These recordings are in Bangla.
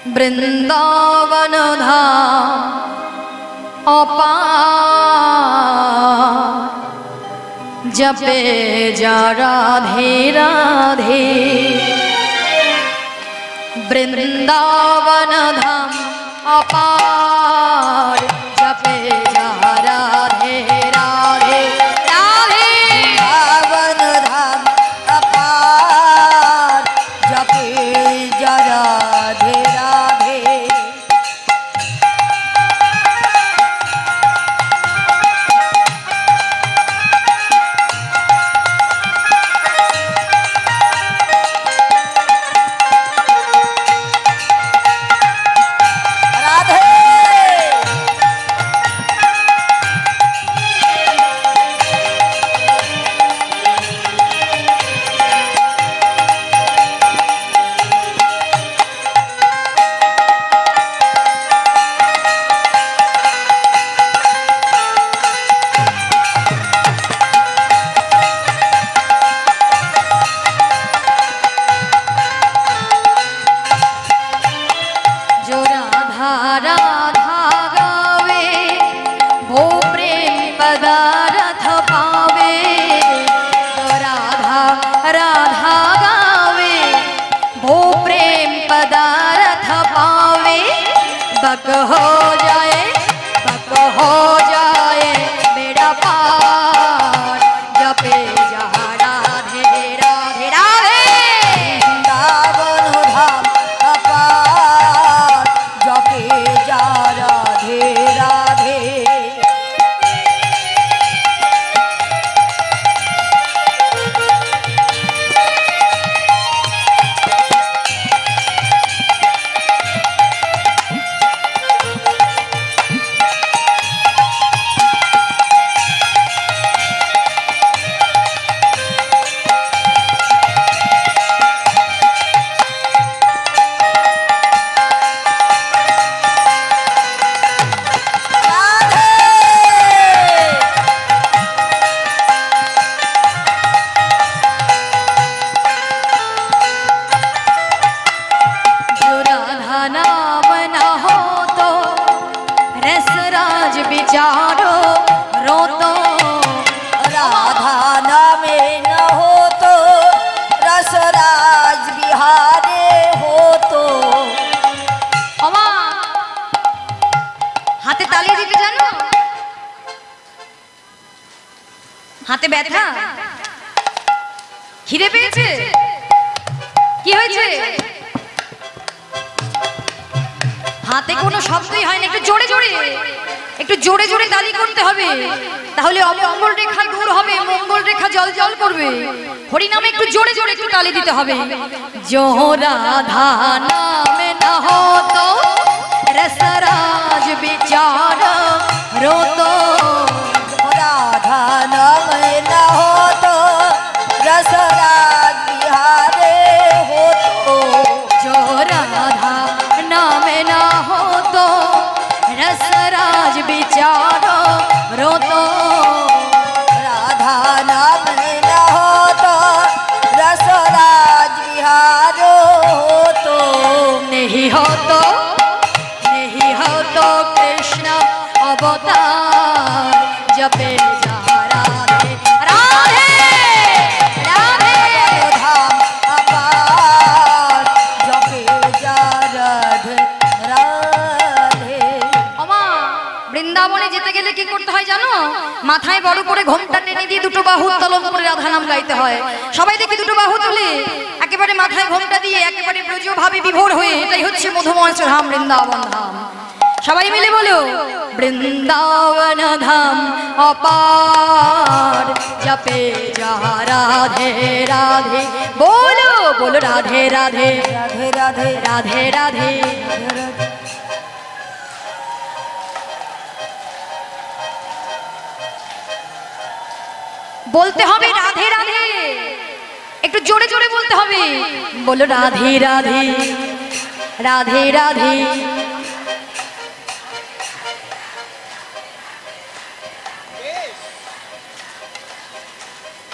বৃন্দাবন ধাম অপার জপে যা রাধে রাধে। বৃন্দাবন ধাম অপার জপে যা রাধে রাধে রাধে। বৃন্দাবন ধাম অপার জপে যা রাধে রাধে। बक हो जाए बेड़ा पार जपे जा राधे राधे राधे। वृंदावन धाम अपार जपे जा राधे राधे। विचारो रो तो राधा नामे न हो तो रसराज बिहारे हो तो। अमा हाथे ताली दिते जानो हाथे ব্যথা খিদে পেয়েছে কি হয়েছে হাতে কোনো শব্দই হয় না একটু জোরে জোরে তালি করতে হবে তাহলে অমঙ্গল রেখা দূর হবে মঙ্গল রেখা জল করবে। হরি নামে একটু জোরে জোরে একটু তালি দিতে হবে। जो राधा नाम न हो तो रसराज विचार रो तो। राधा नाम न हो तो रसराज बिहारे हो तो। जो राधा नाम न हो तो रसराज विचारो रो तो। राधा नाम न हो तो रसराज बिहारो हो तो। नहीं हो तो कृष्ण अवतार जपे जा राधे राधे राधे। धाम अपार जपे जा राधे राधे। বৃন্দাবনে যেতে গেলে কি করতে হয় জানো মাথায় বড় করে ঘোমটা টেনে দিয়ে দুটো বাহু উত্তোলন করে রাধা নাম গাইতে হয়। সবাই দেখি দুটো বাহু তুলে একেবারে মাথায় ঘোমটা দিয়ে একেবারে ব্রজ ভাবে বিভোর হয়ে এটাই হচ্ছে মধুময় ধাম বৃন্দাবন ধাম। সবাই মিলে বলো বৃন্দাবন ধাম অপার জপে যা রাধে রাধে। বলো বলো রাধে রাধে राधे राधे রাধে রাধে। বলতে হবে রাধে রাধে একটু জোরে জোরে বলতে হবে। বলো রাধে রাধে রাধে রাধে।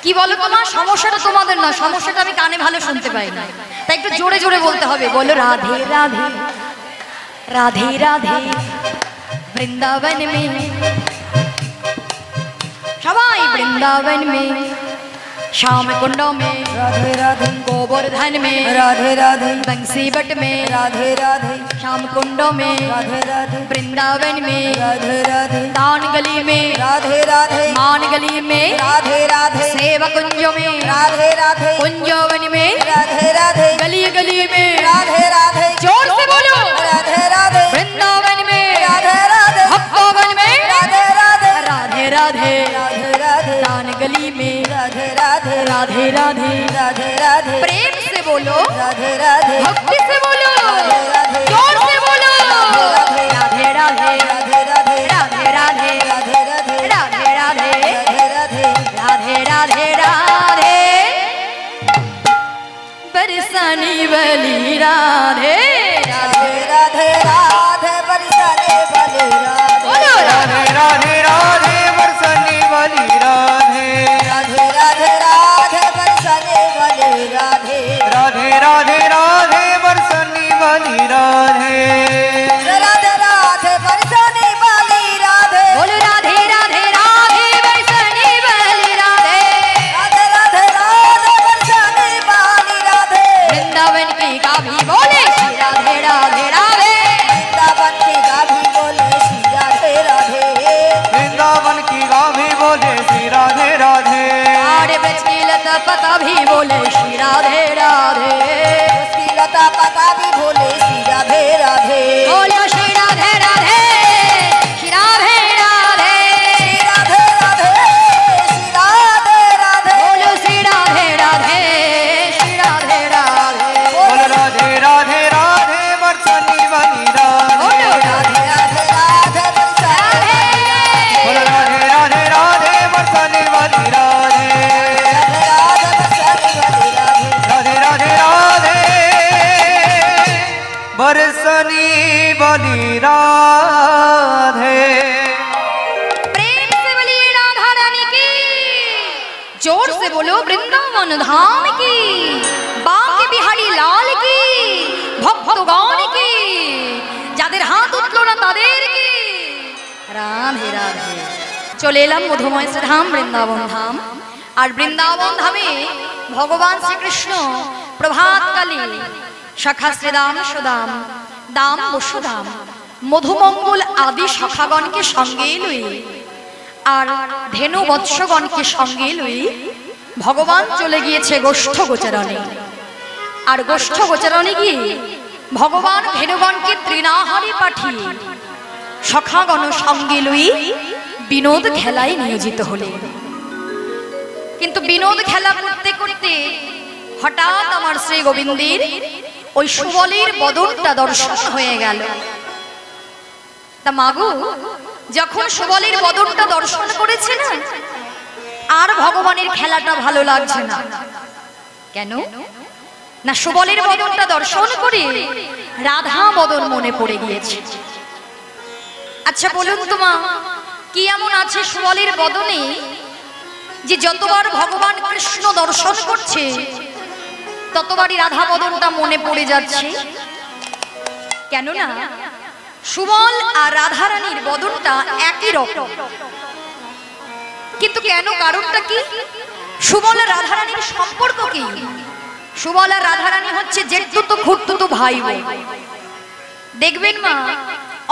কি বলো তোমার সমস্যাটা তোমাদের না সমস্যাটা আমি কানে ভালো শুনতে পাই না তাই একটু জোরে জোরে বলতে হবে। বলো রাধে রাধে राधे राधे वृंदावन में सबाई वृंदावन में श्याम कुंडों में राधे राधे गोवर्धन में राधे राधे बंसी बट में राधे राधे श्याम कुंडों में राधे राधे वृंदावन में राधे राधे दान गली में राधे राधे मान गली में राधे राधे सेवा कुंजों में राधे राधे कुंजवन में राधे राधे गली गली में राधे राधे जोर से बोलो राधे राधे वृंदावन में राधे राधे भक्तोवन में राधे राधे राधे राधे राधे राधे दान गली में राधे राधे राधे राधे राधे राधे प्रेम से बोलो राधे राधे भक्ति से बोलो राधे राधे जोर से बोलो राधे राधे राधे राधे राधे राधे राधे राधे राधे राधे राधे राधे राधे राधे राधे बरसाने वाली राधे राधे राधे राधे बरसाने वाली राधे बोलो राधे राधे राधे बरसाने वाली राधे राधे राधे राधे बरसाने वाली राधे राधे राधे राधे बरसाने वाली राधे राधे राधे बरसाने वाली राधे बोलो राधे राधे राधे बरसाने वाली राधे राधे राधे राधे बरसाने वाली राधे वृंदावन की गाभी बोले श्री राधे राधे राधे वृंदावन की गाभी बोले श्री राधे राधे वृंदावन की गाभी बोले श्री राधे राधे आड़े ब्रज की लता पता भी बोले श्री राधे राधे उसकी लता पता भी बोले श्री राधे राधे बोलो श्री राधे राधे श्री राधे राधे श्री राधे राधे श्री राधे राधे बोलो श्री राधे राधे श्री राधे राधे बोल राधे राधे राधे बरसाने वाली राधे बोलो राधे राधे राधे बरसाने बोल राधे राधे राधे बरसाने वाली राधे राधे बरसाने वाली राधे राधे राधे राधे बरसाने वाली राधे प्रेम से बोलिए राधा रानी की जोर से बोलो वृंदावन धाम की बांके बिहारी लाल की भक्तगण की যাদের হাত উঠলো না তাদের কি রাধে রাধে চলে এলাম মধুময় ধাম বৃন্দাবন ধাম আর বৃন্দাবন ধামে ভগবান শ্রীকৃষ্ণ প্রভাতকালে শাখা শ্রীদাম সুদাম দাম বসুদাম মধুমঙ্গল আদি সখাগণকে সঙ্গে লই আর ধেনু বৎসগণকে সঙ্গে লই ভগবান চলে গিয়েছে গোষ্ঠ গোচরণে আর গোষ্ঠ গোচরণে গিয়ে ভগবান ধেনুগণকে তৃণাহারে পাঠিয়ে সখাগণ সঙ্গে লই বিনোদ খেলায় নিয়োজিত হলেন কিন্তু বিনোদ খেলা করতে করতে হঠাৎ আমার শ্রী গোবিন্দের ওই সুবলের বদনটা দর্শন হয়ে গেল তা মাগো যখন সুবলের বদনটা দর্শন করেছে না আর ভগবানের খেলাটা ভালো লাগছে না কেন না সুবলের বদনটা দর্শন করে রাধা বদন মনে পড়ে গিয়েছে আচ্ছা বলুন তো মা কি এমন আছে সুবলের বদনে যে যতবার ভগবান কৃষ্ণ দর্শন করছে ততবারই রাধা বদনটা মনে পড়ে যাচ্ছে কেন না সুবল আর রাধারানীর বদনটা একই রকম কিন্তু কেন কারণটা কি সুবল আর রাধারানীর সম্পর্ক কি সুবল আর রাধারানী হচ্ছে জেঠতুতো খুড়তুতো ভাই বোন দেখবেন মা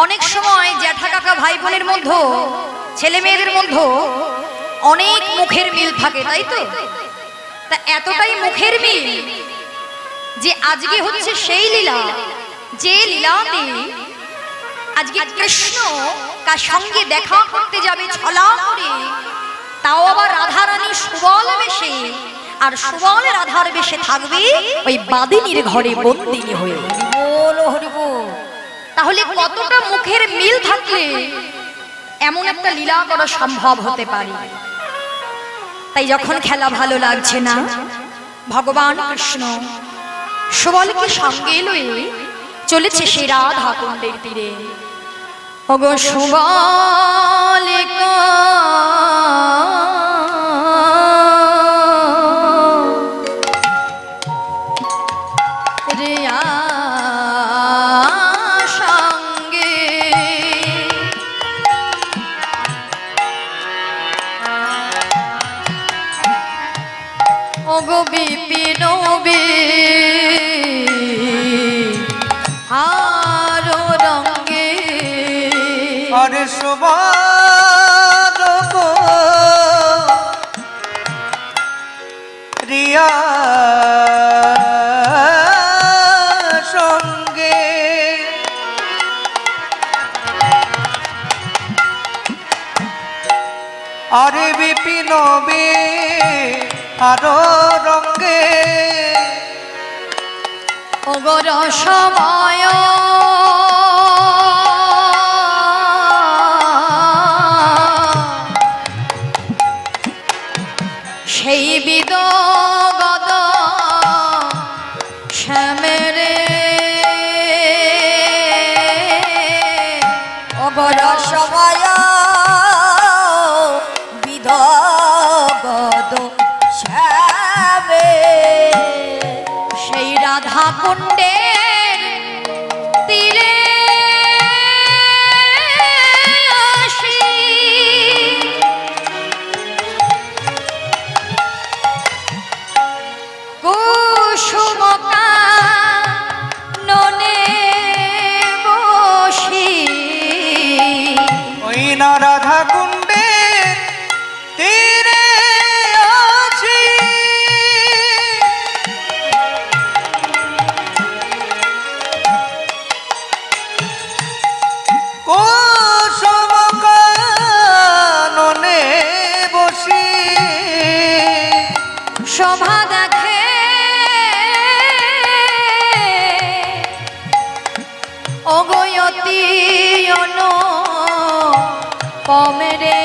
অনেক সময় জ্যাঠা কাকা ভাই বোনের মধ্যে ছেলে মেয়েদের মধ্যে অনেক মুখের মিল থাকে তাই তো তা এতটাই মুখের মিল যে আজকে হচ্ছে সেই লীলা যে লীলাতে আজকে কৃষ্ণ কার সঙ্গে দেখা করতে যাবে ছলা করে তাও আবার রাধারানী সুবল বেশে আর সুবল রাধার বেশে থাকবে ওই বাদিনীর ঘরে বন্দিনী হয়ে বলো হরি বল তাহলে কতটা মুখের মিল থাকলে এমন একটা লীলা করা সম্ভব হতে পারে তাই যখন খেলা ভালো লাগছে না ভগবান কৃষ্ণ সুবলকে সঙ্গে লয়ে চলেছে সেই রাধা কুণ্ডের তীরে ওগো সুবলিকা রে আশাঙ্গ আরো রঙে আরে সবার গো রিয়া সঙ্গে আরে বিপিন বে আরো রঙে অগর সময় সেই বিদগদ শ্যামেরে অগর সময় বিধগদ শ্যামে সেই রাধা কুণ্ডের তীরে আসি কুসুম কাননে বসি ওই না রাধা কুণ্ডের তীরে আছি কুসুম কাননে বসি শোভা দেখে অগয়তি অন পমেরে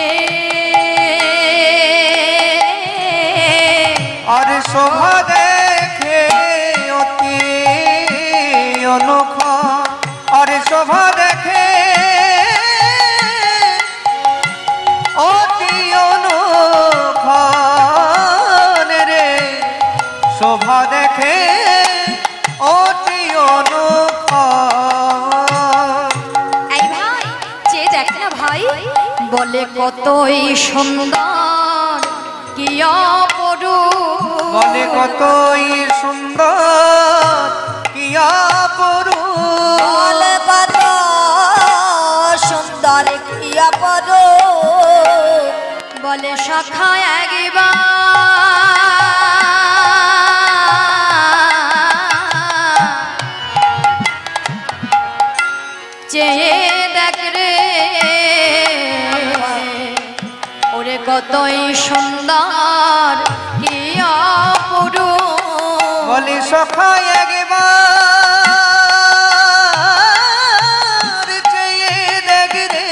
আর শোভা দেখে অতি অনোখা আর শোভা দেখে অতি অনোখা রে শোভা দেখে অতি অনোখা এই ভাই যে দেখ না ভাই বলে কতই সুন্দর কি অপরূপ বলে কতই সুন্দর কি অপরূপ বলে কত সুন্দর ক্রিয়া পর বলে শাখা একবার চেয়ে দেখ রে ওরে কতই সুন্দর কি অপরূপ বলি সখা একবার চেয়ে দেখ রে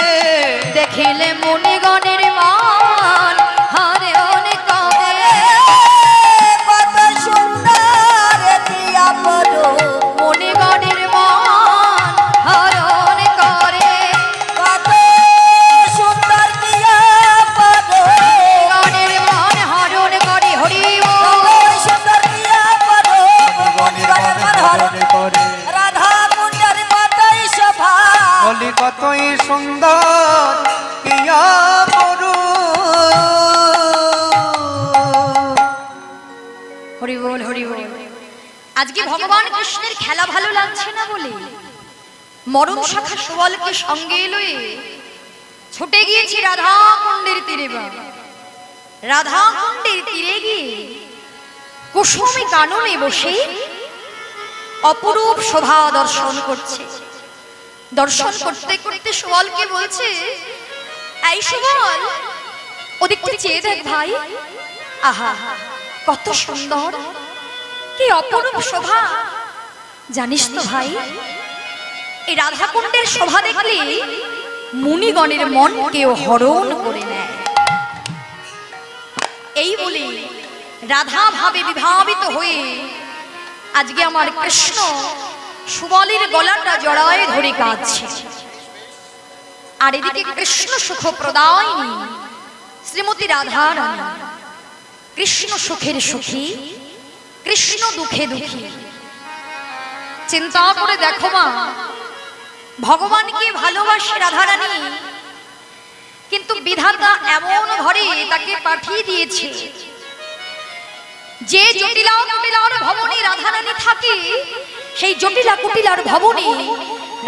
দেখিলে মুনিগণের মান হারে অনেক কত সুন্দর ক্রিয়া পর মুনিগণের মান হরণ করে কত সুন্দর ক্রিয়া পর গণের মান হরণ করে হরি বল। সুন্দর ক্রিয়া পর রাধা কুণ্ডের কতই শোভা বলি কতই সুন্দর কি অপরূপ হরি বল হরি বল। আজকে ভগবান কৃষ্ণের খেলা ভালো লাগছে না বলে মরণ শাখা সুবলকে সঙ্গে লয়ে ছুটে গিয়েছি রাধা কুণ্ডের তীরে। রাধা কুণ্ডের তীরে গিয়ে কুসুমী কাননে বসে অপরূপ শোভা দর্শন করছে। দর্শন করতে করতে সুবলকে বলছে, এই সুবল ওদিকটা চেয়ে দেখ ভাই, আহা কত সুন্দর কি অপরূপ শোভা। জানিস তো ভাই, এই রাধা কুণ্ডের শোভা দেখলে মুনিগণের মন কেউ হরণ করে নেয়। এই বলে রাধা ভাবে বিভাবিত হয়ে আজকে আমার কৃষ্ণ সুবলের গলাটা জড়ায় ধরে কাঁদছে। আর এদিকে কৃষ্ণ সুখ প্রদায়িনী শ্রীমতী রাধা রানী, কৃষ্ণ সুখের সুখী, কৃষ্ণ দুঃখে দুঃখী। চিন্তা করে দেখো মা, ভগবানকে ভালোবাসে রাধা রানী, কিন্তু বিধাতা এমন ঘরে তাকে পাঠিয়ে দিয়েছে যে জটিলা কুটিলার ভবনে রাধারানী থাকে, সেই জটিলা কুটিলার ভবনে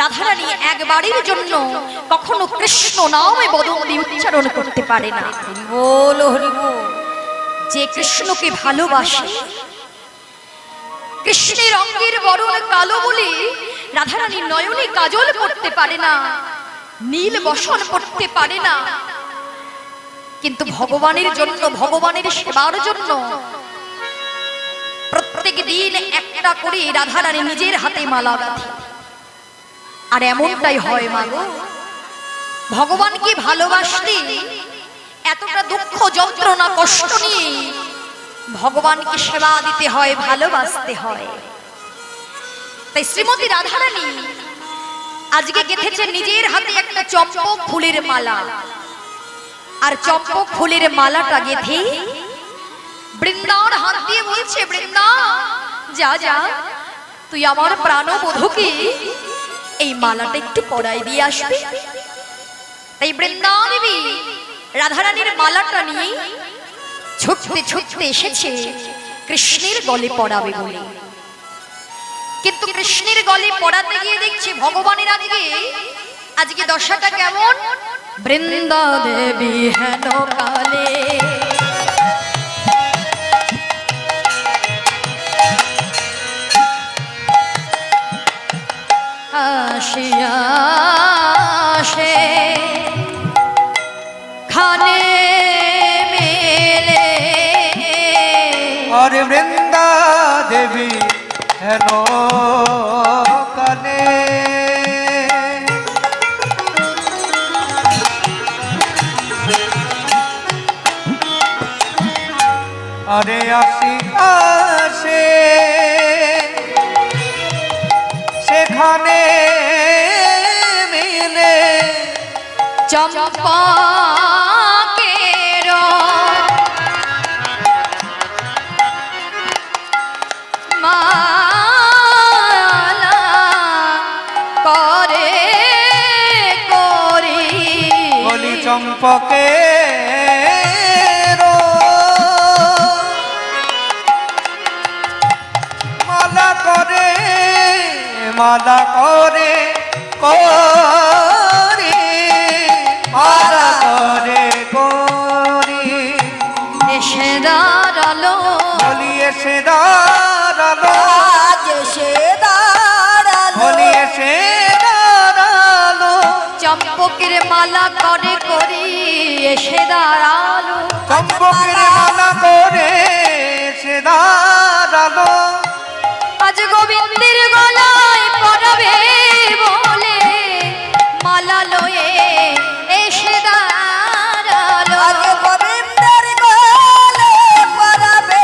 রাধারানী একবারের জন্য কখনো কৃষ্ণ নামে বদন দিয়ে উচ্চারণ করতে পারে না। বল হরি বল। যে কৃষ্ণকে ভালোবাসে, কৃষ্ণের অঙ্গের বরণ কালো বলে রাধারানী নয়নে কাজল পড়তে পারে না, নীল বসন পড়তে পারে না, কিন্তু ভগবানের জন্য, ভগবানের সেবার জন্য প্রত্যেক দিন একটা করে রাধারানী নিজের হাতে মালা গাঁথে। আর এমনটাই হয় মাগো, ভগবানকে ভালোবাসতে এতটা দুঃখ যন্ত্রণা কষ্ট নিয়ে ভগবানকে সেবা দিতে হয়, ভালোবাসতে হয়। তাই শ্রীমতী রাধারানী আজকে গেঁথেছে নিজের হাতে একটা চম্পক ফুলের মালা। আর চম্পক ফুলের মালাটা গেঁথে বৃন্দার হাত দিয়ে বলছে, বৃন্দা যা যা, তুই আমার প্রাণবধূকে এই মালাটা একটু পরাই দিয়ে আসবি। তাই বৃন্দা দেবী রাধারানীর মালাটা নিয়ে ছুটতে ছুটতে এসেছে কৃষ্ণের গলে পরাবে বলে। কিন্তু কৃষ্ণের গলে পরাতে গিয়ে দেখছি ভগবানের আজকে দশাটা কেমন। বৃন্দা দেবী হেন কালে আসিয়া সে খানে মেলে। और वृंदा देवी हेनो काले अरे आसी आसे सेखाने मिले चंपा चंपके माला करे माला करे कोरी माला करे कोरी एसे दाঁড়ালো बोली एसे दाঁড়ালো আজ সে দাঁড়ালো बोली एसे दाঁড়ালো চম্পকের মালা করে করি এসে দাঁড়ালো। চম্পকের মালা করে এসে দাঁড়ালো আজ গোবিন্দের গলায় পরাবে বলে মালা লয়ে এসে দাঁড়ালো। আজ গোবিন্দের গলে পরাবে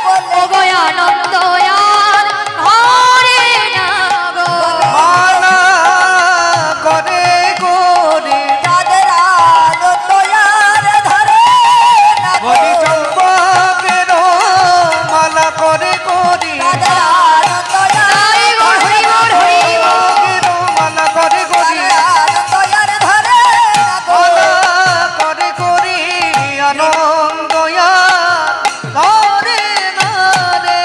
বলে ও গো আনন্দ আর ঘরে না গো মালা করে করে যাদের আলো তয়ার ধরে না গো। বলি চম্পকের মালা করে করি যাদের আলো তয়ার তাই গো হরি বল হরি বল। চম্পকের মালা করে করি আলো তয়ার ধরে না গো। মালা করে করি আনন্দয়া ধরে না রে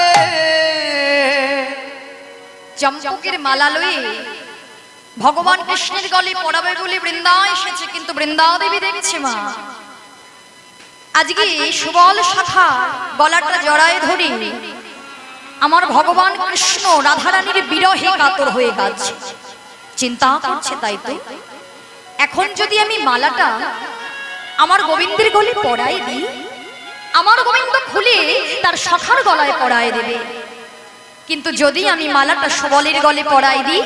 চম্পকের মালা লয়ে ভগবান কৃষ্ণের গলে পড়াবে বলে বৃন্দা এসেছে, কিন্তু বৃন্দা দেবী দেখছে মা আজকে সুবল শাখা গলাটা জড়ায় ধরে আমার ভগবান কৃষ্ণ রাধারানীর বিরহে কাতর হয়ে গেছে, চিন্তা করছে। তাই তো এখন যদি আমি মালাটা আমার গোবিন্দের গলে পরাই দিই, আমার গোবিন্দ খুলে তার সখার গলায় পরায় দেবে। কিন্তু যদি আমি মালাটা সুবলের গলে পরাই দিই,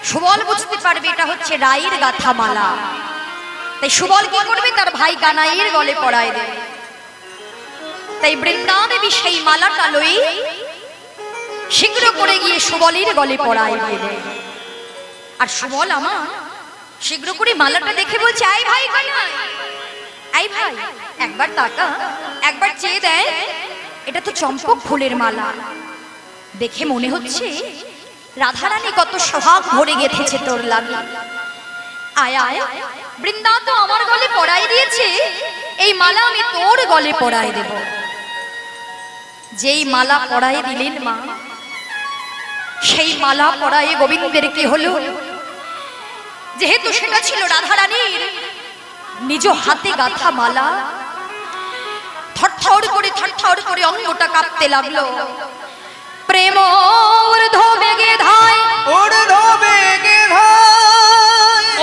সুবল বুঝতে পারবে এটা হচ্ছে রায়ের গাথা মালা। তাই সুবল কি করবে, তার ভাই কানাইয়ের গলে পরায় দেবে। তাই বৃন্দা দেবী সেই মালাটা লই শীঘ্র করে গিয়ে সুবলের গলে পরায় দিয়ে দেয়। আর সুবল আমার শীঘ্র করে মালাটা দেখে বলছে, আই ভাই কানাই, আই ভাই একবার তাকা, একবার চেয়ে দেয়, এটা তো চম্পক ফুলের মালা, দেখে মনে হচ্ছে রাধারানী কত সোহাগ ভরে গেঁথেছে তোর লাগে। আয় আয়, বৃন্দা তো আমার গলে পরাই দিয়েছে, এই মালা আমি তোর গলে পরাই দেব। যেই মালা পরায়ে দিলেন মা, সেই মালা পরায়ে গোবিন্দের কি হলো? যেহেতু সেটা ছিল রাধারানীর নিজ হাতে গাঁথা মালা, থরথর করে অঙ্গটা কাঁপতে লাগলো। প্রেম ঊর্ধ্ব বেগে ধায়, ঊর্ধ্ব বেগে ধায়,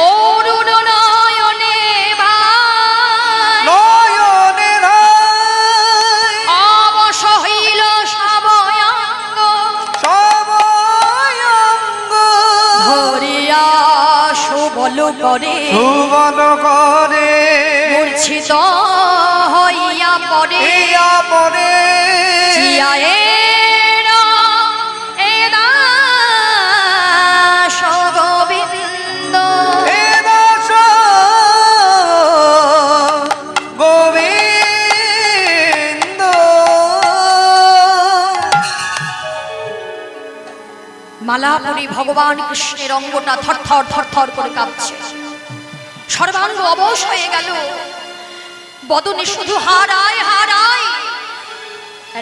অরুণ নয়নে ভাই, নয়নে ধায়, অবশ হইল সবয়াঙ্গ, সবয়াঙ্গ ধরিয়া সুবল করে, সুবল করে মূর্ছিত হইয়া পড়ে, ইয়া পরে চিয়ায়ে গোবিন্দ এ দাস গোবিন্দ। মালাপুরী ভগবান কৃষ্ণের অঙ্গটা থরথর করে কাঁপছে, সর্বাঙ্গ অবশ হয়ে গেল, বদনে শুধু হারায় হারায়,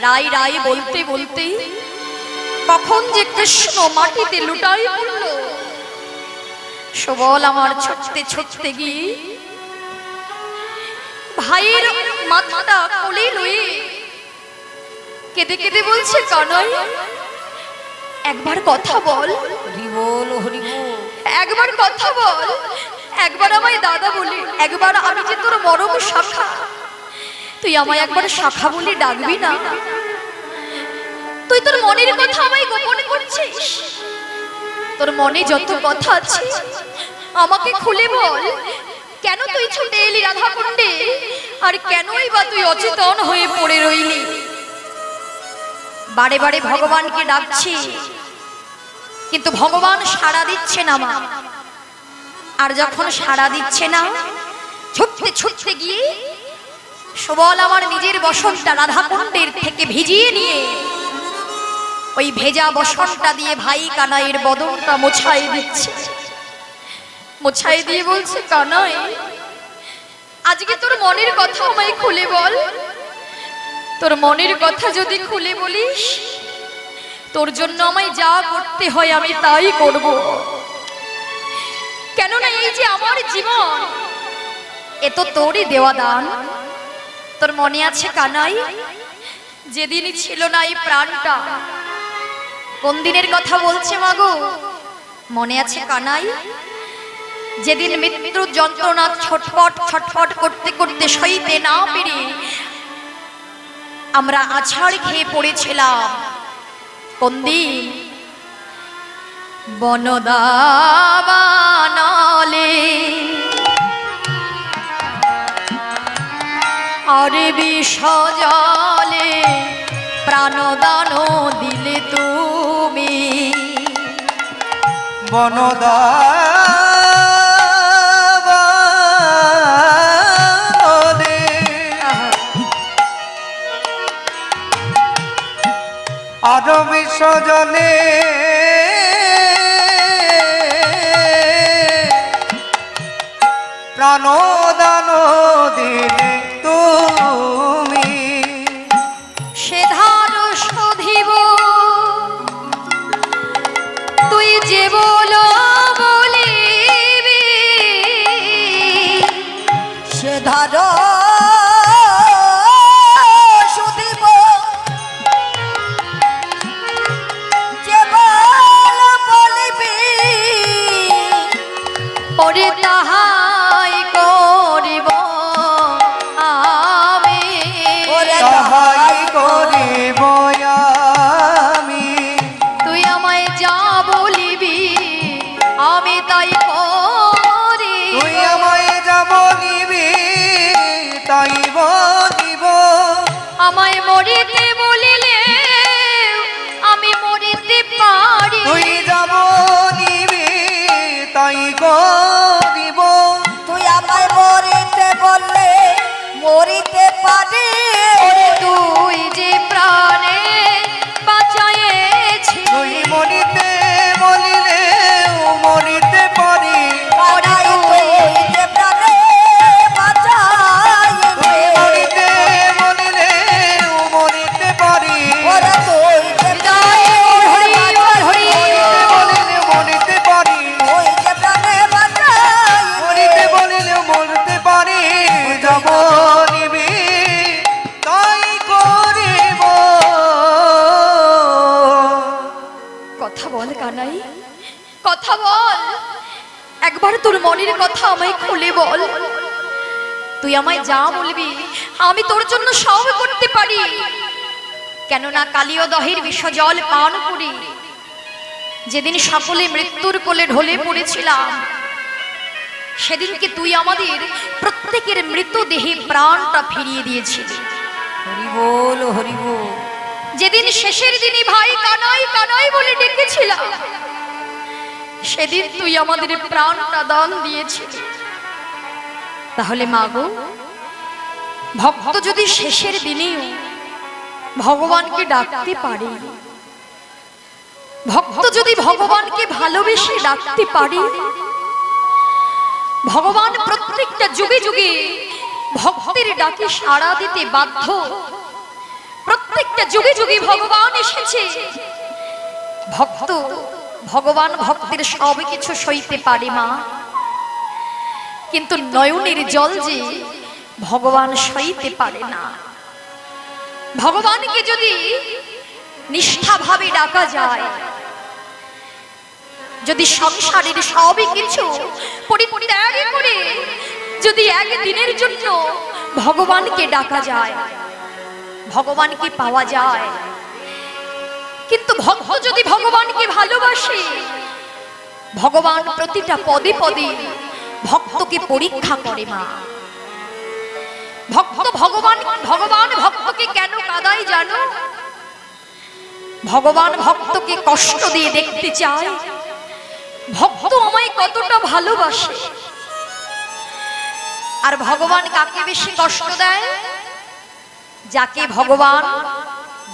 রাই রাই বলতে বলতে কখন যে কৃষ্ণ মাটিতে লুটাই পড়ল। সবল আমার ছুটতে গিয়ে ভাইয়ের মাথাটা কোলে লয়ে কেঁদে কেঁদে বলছে, কানাই একবার কথা বল, হরি বল হরি বল। একবার কথা বল, একবার আমায় দাদা বলি, একবার আমি যে তোর মরম শাখা, তুই আমায় একবার শাখা বলে ডাকবি না? তুই তোর মনের কথা আমায় গোপনে করছিস, তোর মনে যত কথা আছে আমাকে খুলে বল। কেন তুই ছুটে এলি রাধা কুণ্ডে, আর কেনই বা তুই অচেতন হয়ে পড়ে রইলি? বারে বারে ভগবানকে ডাকছি, কিন্তু ভগবান সাড়া দিচ্ছে না মা। আর যখন সাড়া দিচ্ছে না, ছুটতে গিয়ে সবল আমার নিজের বসনটা রাধা কুণ্ডের থেকে ভিজিয়ে নিয়ে ওই ভেজা বসনটা দিয়ে ভাই কানাইয়ের বদনটা মোছাই দিচ্ছে, মোছাই দিয়ে বলছে, কানাই আজকে তোর মনের কথা আমায় খুলে বল। তোর মনের কথা যদি খুলে বলিস, তোর জন্য আমায় যা করতে হয় আমি তাই করব। কেননা এই যে আমার জীবন, এ তো তোরই দেওয়া দান। তোর মনে আছে কানাই, যেদিনই ছিল না এই প্রাণটা, কোন দিনের কথা বলছে মাগো? মনে আছে কানাই, যেদিন মৃত্যুর যন্ত্রণা ছটফট করতে করতে সইতে না পেরে আমরা আছাড় খেয়ে পড়েছিলাম? কোন দিন? বনদাবানলে আরে বিষজলে প্রাণদান দিলে তুমি। বনদাবানলে আরো বিষজলে প্রাণদান দিলে তুমি। সে ধার শোধিব তুই যে বলো বলিবি, সে ধার শুধিব যে বল বলিবি, ওরে তাহাই করিব আমি, ওরে তাহাই করিব আমি। তুই আমায় যা বলিবি আমি তাই করি, তুই আমায় যা বলিবি তাই বলিব। আমায় মরিতে বলিলে আমি মরিতে পারি, তুই যা বলিবি তাই করিব। তুই আমায় মরিতে বললে মরিতে পারি, ওরে তুই যে প্রাণে বাঁচাইয়েছি, তুই মরিতে বলিলে মরিতে পারি। কানাই তুই যে প্রাণে বাঁচাইলি। তুই মরিতে বলিলে মরিতে পারি। বল, একবার তোর মনের কথা আমায় খুলে বল। তুই আমায় যা বলবি আমি তোর জন্য সব করতে পারি। কেননা কালীয় দহের বিষ জল পান করি যেদিন সকলে মৃত্যুর কোলে ঢলে পড়েছিলাম, সেদিনকে তুই আমাদের প্রত্যেকের মৃতদেহে প্রাণটা ফিরিয়ে দিয়েছিলি। হরি বল, হরি বল। যেদিন শেষের দিনই ভাই কানাই কানাই বলে ডেকেছিলাম, সেদিন তুই আমাদের প্রাণটা দান দিয়েছিলি। তাহলে মাগো, ভক্ত যদি শেষের দিনেও ভগবানকে ডাকতে পারে, ভক্ত যদি ভগবানকে ভালোবেসে ডাকতে পারে, ভগবান প্রত্যেকটা যুগে যুগে ভক্তের ডাকে সাড়া দিতে বাধ্য। প্রত্যেকটা যুগে যুগে ভগবান এসেছে। ভক্ত ভগবান ভক্তের সব কিছু সইতে পারে মা, কিন্তু নয়নের জল যে ভগবান সইতে পারে না। ভগবানকে যদি নিষ্ঠাভাবে ডাকা যায়, যদি সংসারের সবই কিছু পরিত্যাগ করে যদি একদিনের জন্য ভগবানকে ডাকা যায়, ভগবানকে পাওয়া যায়। কিন্তু ভক্ত যদি ভগবানকে ভালোবাসে, ভগবান প্রতিটা পদে পদে ভক্তকে পরীক্ষা করে মা। ভগবান ভক্তকে কেন কাঁদায় জানো? ভগবান ভক্তকে কষ্ট দিয়ে দেখতে চায় ভক্ত আমায় কতটা ভালোবাসে। আর ভগবান কাকে বেশি কষ্ট দেয়? যাকে ভগবান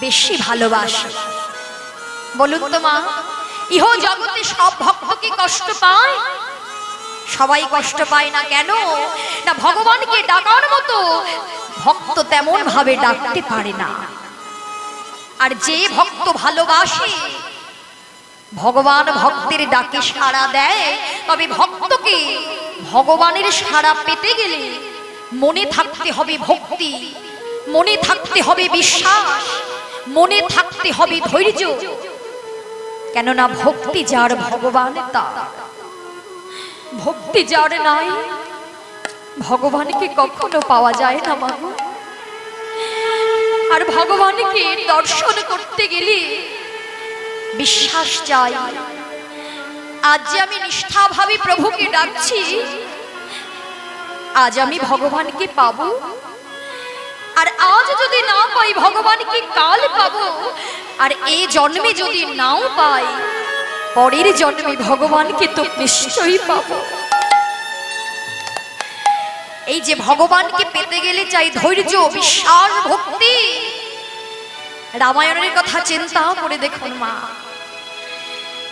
বেশি ভালোবাসে। বলুন তো মা, ইহ জগতে সব ভক্তকে কষ্ট পায়? সবাই কষ্ট পায় না। কেন না? ভগবানকে ডাকার মতো ভক্ত তেমন ভাবে ডাকতে পারে না। আর যে ভক্ত ভালোবাসে, ভগবান ভক্তের ডাকে সাড়া দেয়, তবে ভক্তকে ভগবানের সাড়া পেতে গেলে মনে থাকতে হবে ভক্তি, মনে থাকতে হবে বিশ্বাস, মনে থাকতে হবে ধৈর্য। কেননা ভক্তি যার ভগবান তার, ভক্তি যার নাই ভগবানকে কখনো পাওয়া যায় না মা। আর ভগবানকে দর্শন করতে গেলে বিশ্বাস চাই। আজ যে আমি নিষ্ঠাভাবে প্রভুকে ডাকছি, আজ আমি ভগবানকে পাবো। আর আজ যদি না পাই ভগবানকে কাল পাবো। আর এই জন্মে যদি নাও পাই, পরের জন্মে ভগবানকে তো নিশ্চয়ই পাবো। এই যে ভগবানকে পেতে গেলে চাই ধৈর্য, বিশ্বাস, ভক্তি। রামায়ণের কথা চিন্তা করে দেখুন মা,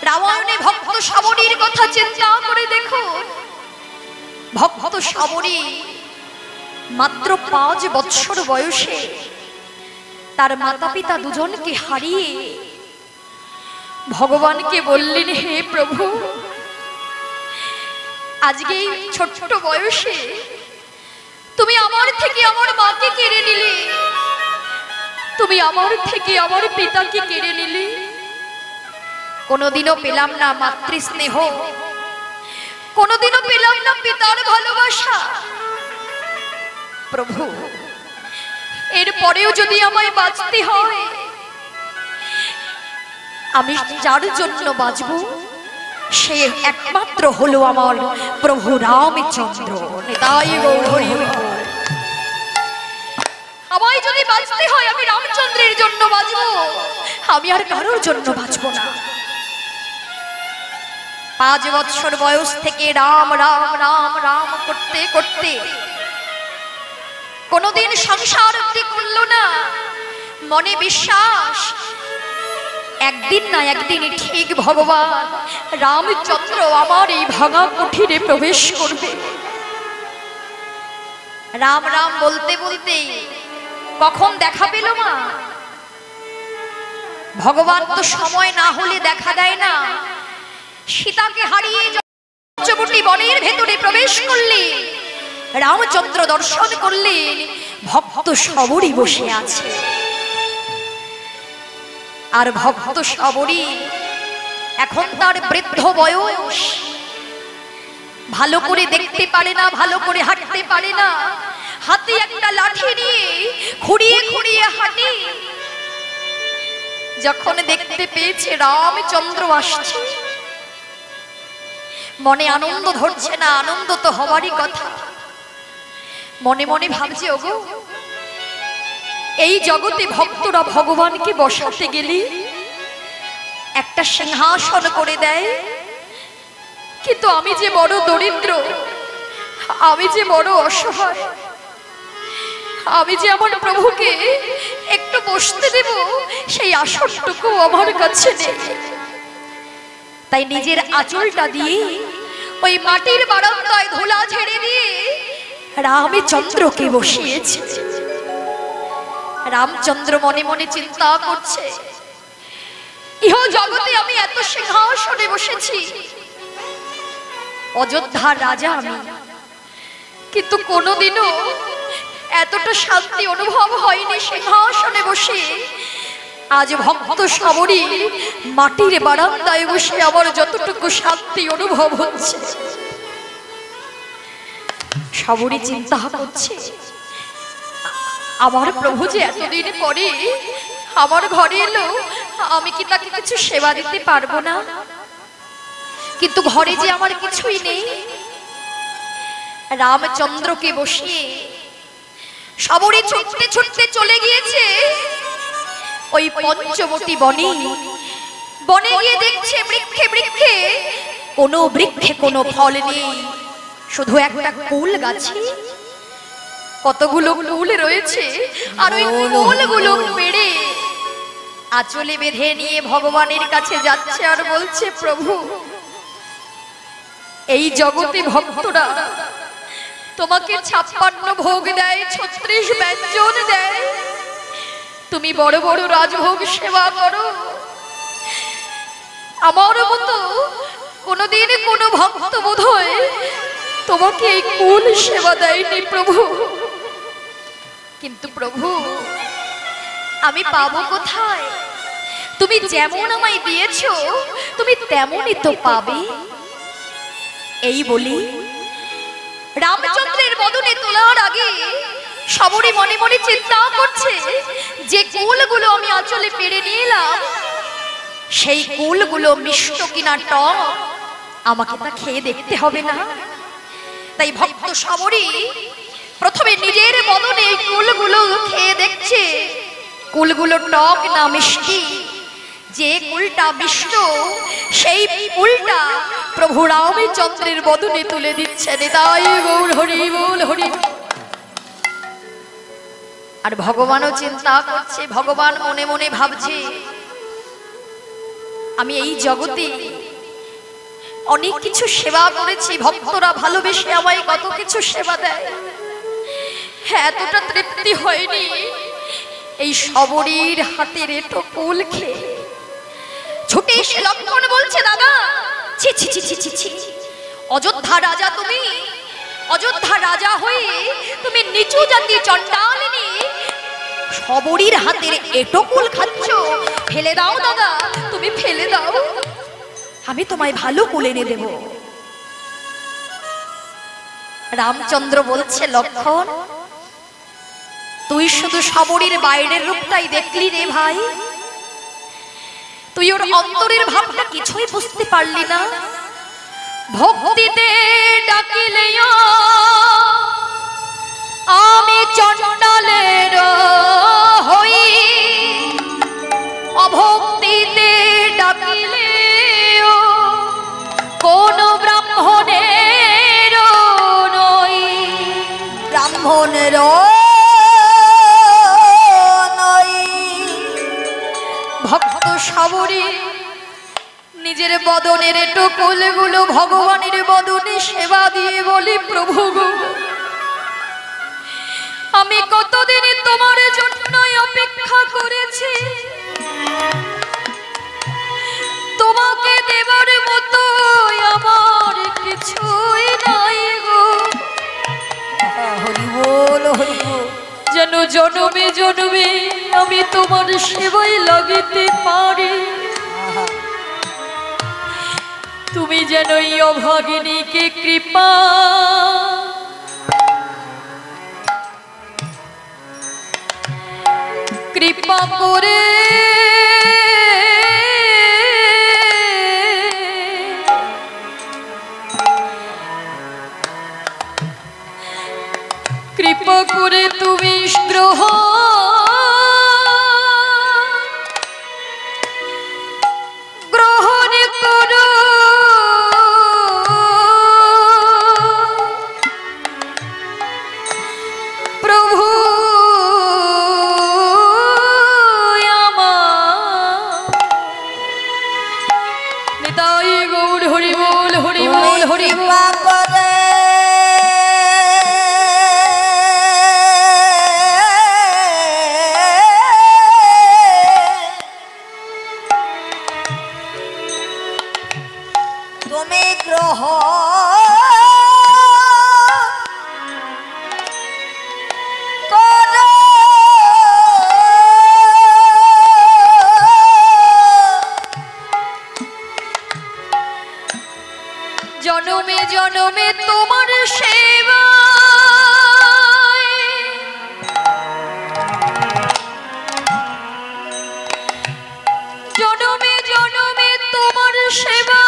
রামায়ণে ভক্ত শাবরীর কথা চিন্তা করে দেখুন। ভক্ত শাবরী মাত্র 5 বৎসর বয়সে তার মাতা পিতা দুজনকে হারিয়ে ভগবানকে বললেন, হে প্রভু, আজকে ছোট্ট বয়সে তুমি আমার থেকে আমার মাকে কেড়ে নিলে, তুমি আমার থেকে আমার পিতাকে কেড়ে নিলে। কোনোদিনও পেলাম না মাতৃস্নেহ, কোনোদিনও পেলাম না পিতার ভালোবাসা। প্রভু, এরপরেও যদি আমায় বাঁচতে হয়, আমি যার জন্য বাঁচব সে একমাত্র হলো আমার প্রভু রামচন্দ্র। নিতাই গৌর হরি বল। আমায় যদি বাঁচতে হয় আমি রামচন্দ্রের জন্য বাঁচব, আমি আর কারোর জন্য বাঁচব না। 5 বৎসর বয়স থেকে রাম রাম রাম রাম করতে করতে কোনদিন সংসার অবধি করল না। মনে বিশ্বাস, একদিন না একদিন ঠিক ভগবান রামচন্দ্র আমার এই ভাঙা কুঠিরে প্রবেশ করবে। রাম রাম বলতে বলতে কখন দেখা পেল মা? ভগবান তো সময় না হলে দেখা দেয় না। সীতাকে হারিয়ে পঞ্চবটি বনের ভেতরে প্রবেশ করলে রামচন্দ্র দর্শন করলেন ভক্ত শাবরী বসে আছে। আর ভক্ত শাবরী এখন তার বৃদ্ধ বয়স, ভালো করে দেখতে পারে না, ভালো করে হাঁটতে পারে না, হাতে একটা লাঠি নিয়ে খুঁড়িয়ে খুঁড়িয়ে হাঁটে। যখন দেখতে পেয়েছে রামচন্দ্র আসছে, মনে আনন্দ ধরছে না, আনন্দ তো হওয়ারই কথা। মনে মনে ভাবছে, ওগো এই জগতে ভক্তরা ভগবানকে বসাতে গেলে একটা সিংহাসন করে দেয়, কিন্তু আমি যে বড় দরিদ্র, আমি যে বড় অসহায়, আমি যে আমার প্রভুকে একটু বসতে দেব সেই আসনটুকু আমার কাছে নেই। তাই নিজের আঁচলটা দিয়ে ওই মাটির বারান্দায় ধুলা ঝেড়ে দিয়ে রামচন্দ্রকে বসিয়েছে। রামচন্দ্র মনে মনে চিন্তা করছে, ইহ জগতে আমি এত সিংহাসনে বসেছি, অযোধ্যার রাজা আমি, কিন্তু কোনোদিনও এতটা শান্তি অনুভব হয়নি সিংহাসনে বসে। আজ ভক্ত সাবরী মাটির বারান্দায় বসে আমার যতটুকু শান্তি অনুভব হচ্ছে। সাবরী চিন্তা করছে, আমার প্রভু যে এতদিন পরে আমার ঘরে এলো, আমি কি তাকে কিছু সেবা দিতে পারবো না? কিন্তু ঘরে যে আমার কিছুই নেই। রামচন্দ্রকে বসিয়ে সাবরী ছুটতে ছুটতে চলে গিয়েছে ওই পঞ্চবটী বনে। বনে গিয়ে দেখছে বৃক্ষে বৃক্ষে কোনো বৃক্ষে কোনো ফল নেই, শুধু একটা কুল গাছে কতগুলো কুল রয়েছে। আর ওই কুলগুলো পেড়ে আঁচলে বেঁধে নিয়ে ভগবানের কাছে যাচ্ছে আর বলছে, প্রভু এই জগতে ভক্তরা তোমাকে 56 ভোগ দেয়, 36 ব্যঞ্জন দেয়, তুমি বড় বড় রাজভোগ সেবা করো। আমার মতো কোনদিন কোন ভক্ত বোধহয় তোমাকে এই কুল সেবা দেয়নি প্রভু। কিন্তু প্রভু আমি পাবো কোথায়? তুমি যেমন আমায় দিয়েছো তুমি তেমনই তো পাবে। এই বলি রামচন্দ্রের বদনে তোলার আগে সাবরী মনে মনে চিন্তা করছে, যে কুলগুলো আমি আঁচলে পেড়ে নিয়ে এলাম সেই কুলগুলো মিষ্ট কিনা টক, আমাকে তা খেয়ে দেখতে হবে না? তাই ভক্ত সাবরী প্রথমে নিজের বদনে কুলগুলো খেয়ে দেখছে, কুলগুলো টক না মিষ্টি। যে কুলটা মিষ্ট সেই কুলটা প্রভু রামচন্দ্রের বদনে তুলে দিচ্ছেন। তাই গৌর হরি বল হরি। আর ভগবানও চিন্তা করছে, ভগবান মনে মনে ভাবছে, আমি এই জগতে অনেক কিছু সেবা করেছি, ভক্তরা ভালোবেসে আমায় কত কিছু সেবা দেয়, এতটা তৃপ্তি হয়নি এই সাবরীর হাতের এটো কুল খেয়ে। ছুটে এসে লক্ষ্মণ বলছে, দাদা ছি ছি ছি ছি ছি, অযোধ্যা রাজা তুমি, অযোধ্যা রাজা হয়ে তুমি নিচু জাতি চণ্ডালিনী সাবরীর হাতের এটো কুল খাচ্ছ, ফেলে দাও দাদা, তুমি ফেলে দাও, আমি তোমায় ভালো কুল এনে দেব। রামচন্দ্র বলছে, লক্ষ্মণ তুই শুধু সাবরীর বাইরের রূপটাই দেখলি রে ভাই, তুই ওর অন্তরের ভাবটা কিছুই বুঝতে পারলি না। ভক্তিতে ডাকিলে আমি চণ্ডালের হই, অভক্তিতে ডাকিলে কোন ব্রাহ্মণের নই। ব্রাহ্মণের ভক্ত সাবরী নিজের বদনের টুকুলগুলো ভগবানের বদনে সেবা দিয়ে বলি, প্রভু গো আমি কতদিন তোমার জন্য অপেক্ষা করেছি, তোমাকে দেবার মতো আমার কিছুই নাই গো। হরি বল হরি বল। যেন জনমে জনমে আমি তোমার সেবায় লাগিতে পারি, তুমি যেন এই অভাগিনীকে কৃপা কৃপা করে কৃপা করে তুমি গ্রহণ করো প্রভু নিতাই গৌর হরি বল হরি বল হরি বল। তুমি গ্রহ করো জনমে জনমে তোমার সেবা জনমে জনমে তোমার সেবা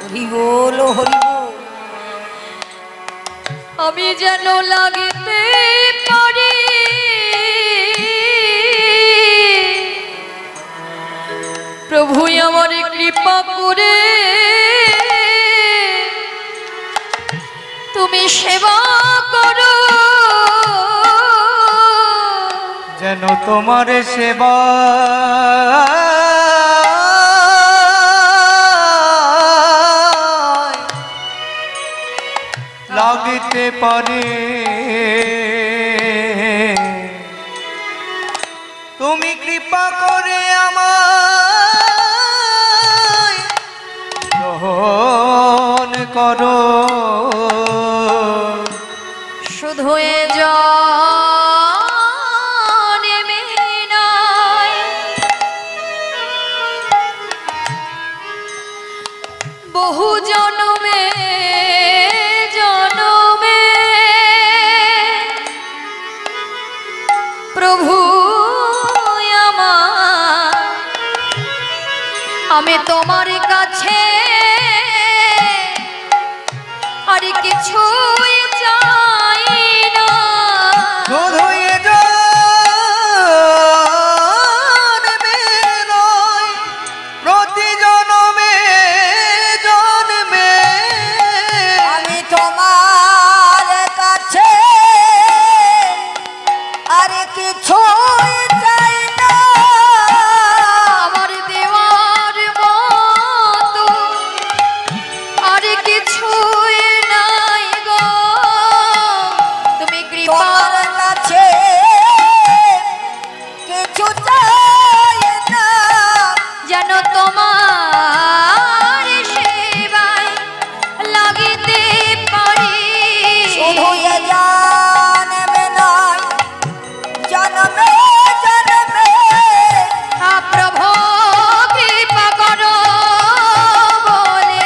হরি বল হরি বল। আমি যেন লাগিতে পারি প্রভু আমার কৃপা করে তুমি সেবা করো যেন তোমার সেবা লাগিতে পারে তুমি কৃপা করে আমায় গ্রহণ করো শুধু এ জন্মে নয় বহু জন্মে জন্মে প্রভু আমার আমি তোমার কাছে আর কিছুই চাই না শুধু এ জন্মে নয় প্রতি জন্মে জন্মে আমি তোমার কাছে আর কিছু চাই না আমার দেওয়ার মতো আর কিছুই নাই গো তুমি কৃপা তোমার কাছে কিছু চাই না যেন তোমার সেবায় লাগিতে পারি শুধু এ জন্মে নয় জন্মে জন্মে প্রভু কৃপা করো বলে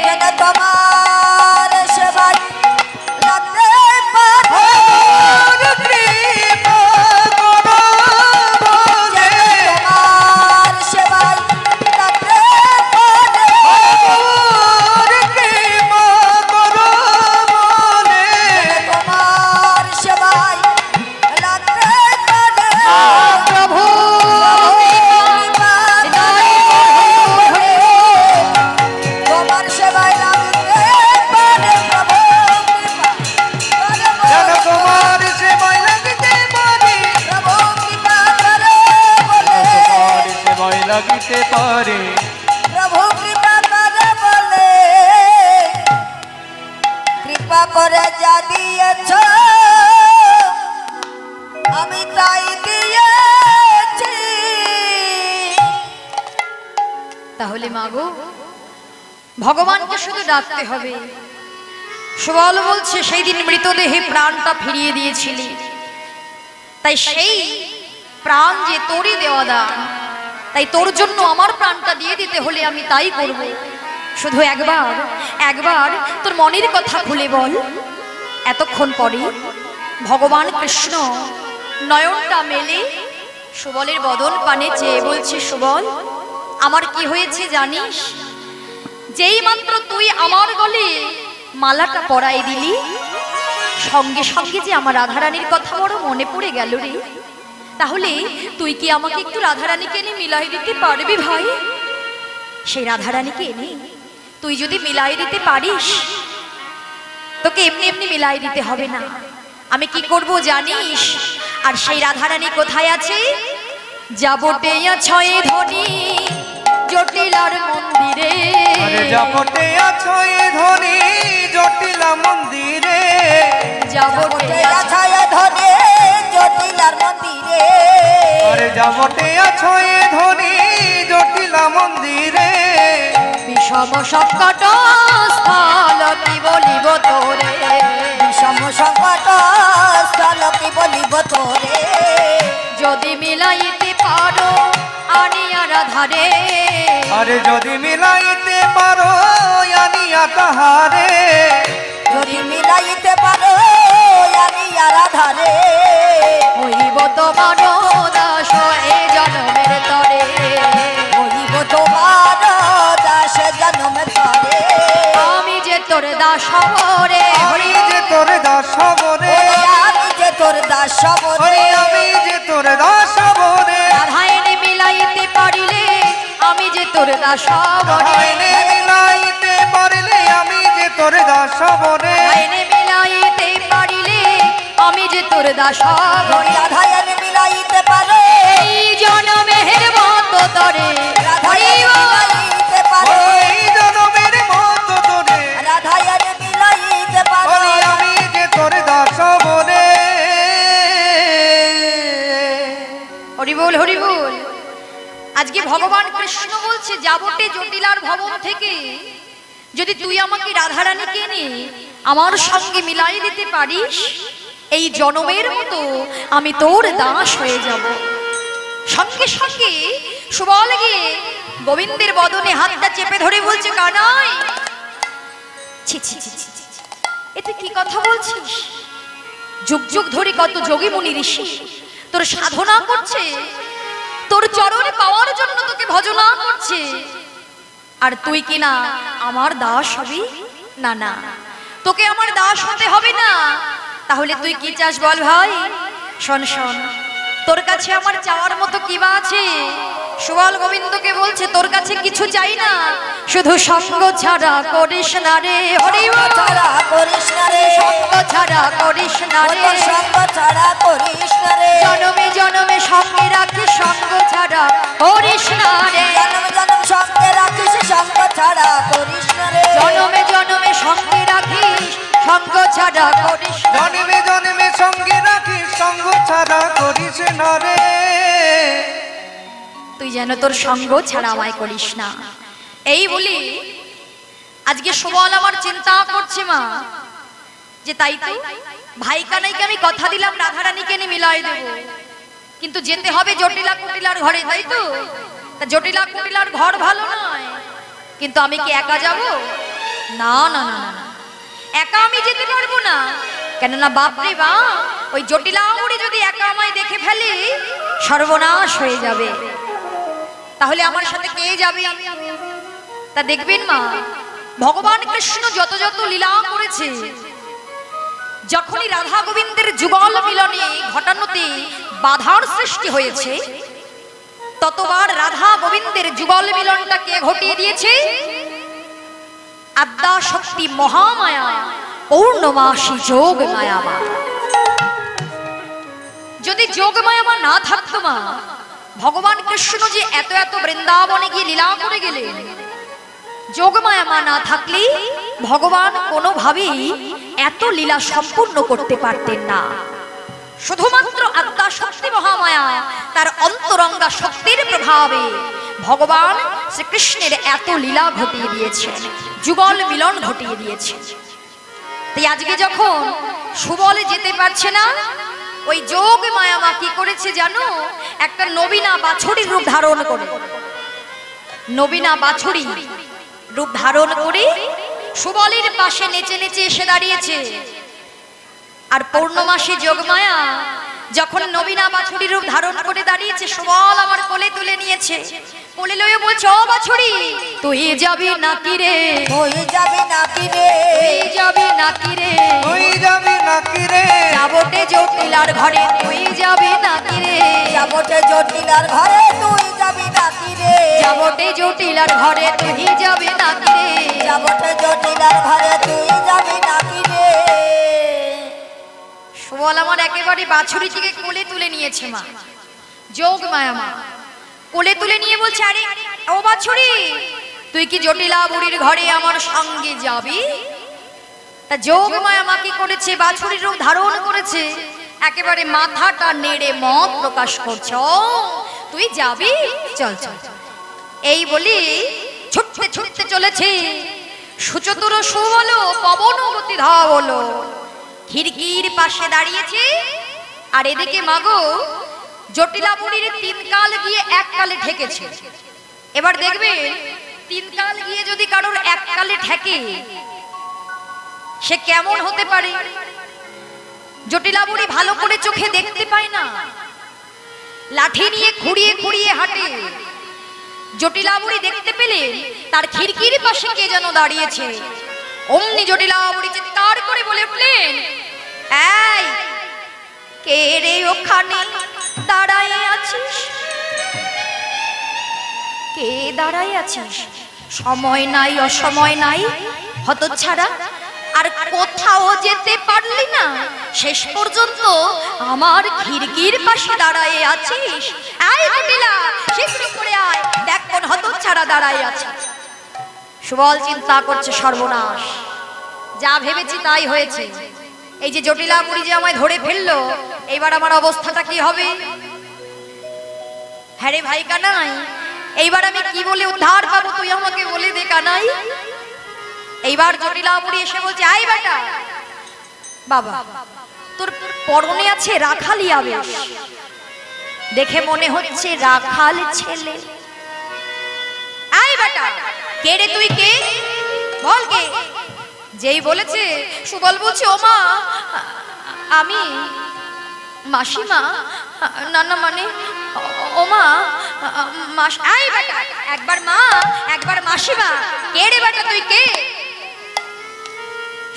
যেন তোমার সেবায় লাগতে পারে কৃপা করো বলে তোমার সেবায় লাগতে পারে কৃপা করো বলে তোমার সেবায় লাগতে পারে প্রভু তোমার সেবায় লাগতে পারে প্রভু যেন তোমার সেবায় লাগিতে পারে প্রভু কৃপা করে বলে তোমার সেবায় লাগিতে পারে প্রভু কৃপা করে বলে কৃপা করে যা দিয়েছ আমি তাই দিয়েছি তাহলে মাগো ভগবানকে শুধু ডাকতে হবে সুবল বলছে সেই দিন মৃতদেহে প্রাণটা ফিরিয়ে দিয়েছিলি তাই সেই প্রাণ যে তোরই দেওয়া দান তাই তোর জন্য আমার প্রাণটা দিয়ে দিতে হলে আমি তাই করব। শুধু একবার একবার তোর মনের কথা খুলে বল। এতক্ষণ পরে ভগবান কৃষ্ণ নয়নটা মেলে সুবলের বদন পানে চেয়ে বলছে, সুবল আমার কি হয়েছে জানিস? যেই মাত্র তুই আমার গলে মালাটা পরাই দিলি, সঙ্গে সঙ্গে যে আমার রাধারানীর কথা বড় মনে পড়ে গেল রে। তাহলে তুই কি আমাকে একটু রাধারানীকে এনে মিলাই দিতে পারবি ভাই? সেই রাধারানীকে এনে তুই যদি মিলাই দিতে পারিস, তোকে এমনি এমনি মিলাই দিতে হবে না। আমি কি করব জানিস? আর সেই রাধারানী কোথায় আছে? যাবটে ছয়ে ধনী জটিলার মন্দিরে। আরে যাবটে আছো এ ধনী জটিলা মন্দিরে। যাবটে ছায়া ধরে জটিলার মন্দিরে। আরে যাবটে আছো এ ধনী জটিলা মন্দিরে। বিষম সংকট স্থল কি বলিব তোরে। বিষম সংকট স্থল কি বলিব তোরে। যদি মিলাইতে পারো আনিয়া রাধারে। আরে যদি মিলাইতে পারো আনিয়া তাহারে। যদি মিলাইতে পারো আনিয়া রাধারে। হইব তোমার দাস এ জনমের তরে। হইব তোমার দাস জনমের তরে। আমি যে তোর দাস রে। আমি যে তোর দাস বরে। আমি যে তোর দাস বরে। আমি যে তোর দাস বরে। রাধায়নে মিলাইতে পারিলে আমি যে তোর দাস বরে। রাধায়নে মিলাইতে পারলে আমি যে তোর দাস বরে। রাধায়নে মিলাইতে পারিলে আমি যে তোর দাস বরে। রাধায়নে মিলাইতে পারো এই জনমের মতো তরে। রাধায়নে মিলাইতে পারো। এই জনমের মতো তোরে। রাধায়নে মিলাইতে পারো। বলি আমি যে তোর দাস বরে। হরি বল হরি বল। আজকে ভগবান কৃষ্ণ বলছে, যাবটে জটিলার ভবন থেকে যদি তুই আমাকে রাধারানীকে এনে আমার সঙ্গে মিলাই দিতে পারিস, এই জনমের মতো আমি তোর দাস হয়ে যাব। সঙ্গে সঙ্গে সুবল গিয়ে গোবিন্দের বদনে হাতটা চেপে ধরে বলছে, কানাই ছি ছি ছি ছি ছি, এতে কি কথা বলছিস? যুগ যুগ ধরে কত যোগী মুনি ঋষি তোর সাধনা করছে, তোর চরণে পাওয়ার জন্য তোকে ভজনা করছে, আর তুই কি না আমার দাস হবি? না না, তোকে আমার দাস হতে হবে না। তাহলে তুই কি চাস বল ভাই? শোন শোন, তোর কাছে আমার চাওয়ার মতো কি বা আছে? সুবল গোবিন্দকে বলছে, তোর কাছে কিছু চাই না, শুধু সঙ্গ ছাড়া করিস না রে। হরি বল। ছাড়া করিস না রে। সঙ্গ ছাড়া করিস না রে। সঙ্গ ছাড়া করিস না রে। জনমে জনমে সঙ্গে রাখিস, সঙ্গ ছাড়া করিস না রে। জনম জনম সঙ্গে রাখিস, সঙ্গ ছাড়া করিস না রে। জনমে জনমে সঙ্গে রাখিস, সঙ্গ ছাড়া করিস না। জন্মে জন্মে সঙ্গে রাখিস, সঙ্গ ছাড়া করিস না রে। তুই যেন তোর সঙ্গ ছাড়া আমায় করিস না। এই বলি আজকে সুবল আমার চিন্তা করছে মা, যে তাই তো ভাই কানাইকে আমি কথা দিলাম রাধারানীকে নিয়ে মিলাই দেব, কিন্তু যেতে হবে জটিলা কুটিলার ঘরে, তাই তো? তা জটিলা কুটিলার ঘর ভালো নয়, কিন্তু আমি কি একা যাব? না না না না, একা আমি যেতে পারবো না। কেননা বাপরে বাপ, ওই জটিলা মুড়ি যদি একা আমায় দেখে ফেলে সর্বনাশ হয়ে যাবে। তাহলে আমার সাথে কে যাবে? তা দেখবেন মা, ভগবান কৃষ্ণ যত যত লীলা করেছে, যখনই রাধা গোবিন্দের যুগল মিলনে ঘটানোতে বাধার সৃষ্টি হয়েছে, ততবার রাধা গোবিন্দের যুগল মিলনটা কে ঘটিয়ে দিয়েছে? আদ্যা শক্তি মহামায়া পূর্ণমাসী যোগ মায়া মা। যদি যোগ মায়া মা না থাকতো মা, ভগবান কৃষ্ণ যে এত এত বৃন্দাবনে গিয়ে লীলা করে গেলেন, যোগমায়া মা না থাকলে ভগবান কোনোভাবেই এত লীলা সম্পূর্ণ করতে পারতেন না। শুধুমাত্র আদ্যা শক্তি মহামায়া তার অন্তরঙ্গা শক্তির প্রভাবে ভগবান শ্রীকৃষ্ণের এত লীলা ঘটিয়ে দিয়েছেন, যুগল মিলন ঘটিয়ে দিয়েছেন। তাই আজকে যখন সুবলে যেতে পারছে না, ওই যোগ মায়া মা কি করেছে জানো, একটা নবীনা বাছুরির রূপ ধারণ করে, নবীনা বাছুরি রূপ ধারণ করে সুবলের পাশে নেচে নেচে এসে দাঁড়িয়েছে। আর পূর্ণমাসী যোগমায়া যখন নবীনা বাছুরির রূপ ধারণ করে দাঁড়িয়েছে, সুবল আমার কোলে তুলে নিয়েছে, কোলে লয়ে বলছে, ও বাছুরি তুই যাবি নাকি রে, তুই যাবি নাকি রে, তুই যাবি নাকি রে, তুই যাবি নাকি রে, যাবটে জটিলার ঘরে তুই যাবি নাকি রে, যাবটে জটিলার ঘরে তুই যাবি নাকি রে, যাবটে জটিলার ঘরে তুই যাবি নাকি রে, যাবটে জটিলার ঘরে তুই যাবি নাকি রে। সুবল আমার একেবারে বাছুরিটিকে কোলে তুলে নিয়েছে মা, যোগ মায়া মা কোলে তুলে নিয়ে বলছে, আরে ও বাছুরি তুই কি জটিলা বুড়ির ঘরে আমার সঙ্গে যাবি? তা যোগ মায়া মা কি করেছে, বাছুরির রূপ ধারণ করেছে, একেবারে মাথাটা নেড়ে মত প্রকাশ করছে, ও তুই যাবি, চল চল। এই বলি ছুটতে ছুটতে চলেছে, সুচতুর সুবল পবন গতি ধাও হলো, খিড়কির পাশে দাঁড়িয়েছে। আর এদিকে মাগো জটিলা বুড়ির তিন কাল গিয়ে এক কালে ঠেকেছে। এবার দেখবেন তিন কাল গিয়ে যদি কারোর এক কালে ঠেকে সে কেমন হতে পারে। জটিলা বুড়ি ভালো করে চোখে দেখতে পায় না, লাঠি নিয়ে খুঁড়িয়ে খুঁড়িয়ে হাঁটে। জটিলা বুড়ি দেখতে পেলেন তার খিড়কির পাশে কে যেন দাঁড়িয়েছে। অমনি জটিলা বুড়ি চিৎকার করে বলে উঠলেন, এই কে রে ওখানে দাঁড়ায় আছিস, কে দাঁড়ায় আছিস, সময় নাই অসময় নাই হতচ্ছাড়া, আর কোথাও যেতে পারলি না, শেষ পর্যন্ত আমার খিড়কির পাশে দাঁড়ায় আছিস। এই জটিলা শীঘ্র করে আয়, দেখ কোন হতচ্ছাড়া দাঁড়ায় আছে। সুবল চিন্তা করছে, সর্বনাশ, যা ভেবেছি তাই হয়েছে। এই যে জটিলা বুড়ি যে আমায় ধরে ফেললো, এইবার আমার অবস্থাটা কি হবে? হ্যাঁ রে ভাই কানাই, এইবার আমি কি বলে উদ্ধার পাবো, তুই আমাকে বলে দে কানাই। এইবার জটিলা বুড়ি এসে বলছে, আই বেটা, বাবা তোর পরনে আছে রাখালিয়া বেশ, দেখে মনে হচ্ছে রাখাল ছেলে। আই বেটা, কে রে তুই, কে বল কে? যেই বলেছে সুবল বলছে, ও মা আমি মাসিমা, না না মানে ও মা মাস। আই বেটা, একবার মা একবার মাসিমা, কে রে বেটা তুই, কে?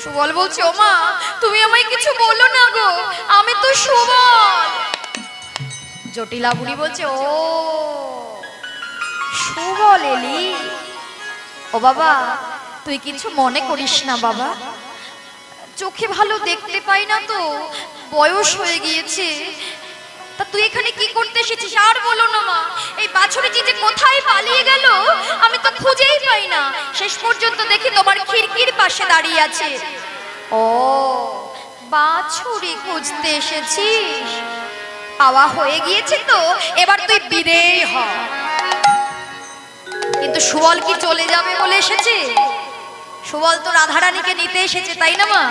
সুবল বলছে, ও মা তুমি আমায় কিছু বলো না গো, আমি তো সুবল। জটিলা বুড়ি বলছে, ও সুবল এলি, ও বাবা তুই কিছু মনে করিস না বাবা, চোখে ভালো দেখতে পাই না তো, বয়স হয়ে গিয়েছে। তা তুই এখানে কি করতে এসেছিস আর বলো না মা, এই বাছুরিটি যে কোথায় পালিয়ে গেল আমি তো খুঁজেই পাই না, শেষ পর্যন্ত দেখি তোমার খিড়কির পাশে দাঁড়িয়ে আছে। ও বাছুরি খুঁজতে এসেছিস, পাওয়া হয়ে গিয়েছে তো এবার তুই বিদেয় হ। কিন্তু সুবল কি চলে যাবে বলে এসেছে? সুবল তো রাধারানীকে নিতে এসেছে, তাই না মা?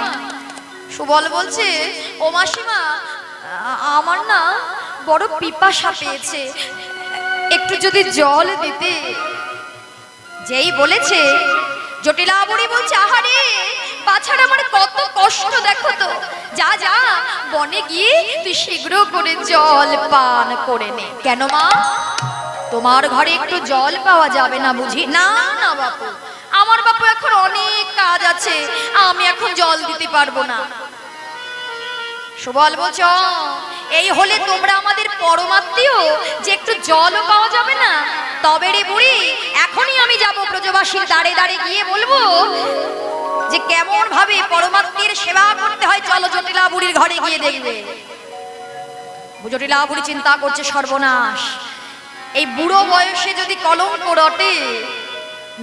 সুবল বলছে, ও মাসিমা আমার না বড় পিপাসা পেয়েছে, একটু যদি জল দিতে। যেই বলেছে জটিলা বুড়ি বলছে, আহারে বাছার আমার কত কষ্ট দেখো তো, যা যা বনে গিয়ে তুই শীঘ্র করে জল পান করে নে। কেন মা, তোমার ঘরে একটু জল পাওয়া যাবে না বুঝি? না না বাপু, আমার বাপু এখন অনেক কাজ আছে, আমি এখন জল দিতে পারবো না। সুবল বলছ, এই হলে তোমরা আমাদের পরমাত্মীয়, যে একটু জলও পাওয়া যাবে না? তবে রে বুড়ি, এখনই আমি যাব ব্রজবাসীর দাঁড়ে দাঁড়ে গিয়ে বলবো যে কেমন ভাবে পরমাত্মীর সেবা করতে হয়, চলো জটিলা বুড়ির ঘরে গিয়ে দেখবে। জটিলা বুড়ি চিন্তা করছে, সর্বনাশ, এই বুড়ো বয়সে যদি কলঙ্ক রটে।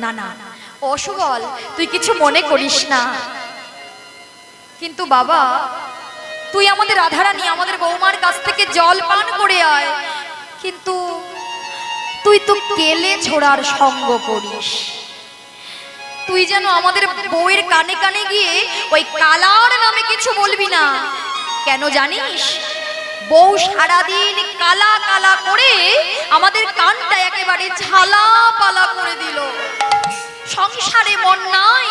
না না ও সুবল তুই কিছু মনে করিস না, কিন্তু বাবা তুই আমাদের রাধারানী, আমাদের বৌমার কাছ থেকে জল পান করে আয়, কিন্তু তুই তো কেলে ছোড়ার সঙ্গ করিস। তুই যেন আমাদের বউয়ের কানে কানে গিয়ে ওই কালার নামে কিছু বলবি না। কেন জানিস? বউ সারাদিন কালা কালা করে আমাদের কানটা একেবারে ঝালা পালা করে দিল। সংসারে মন নাই,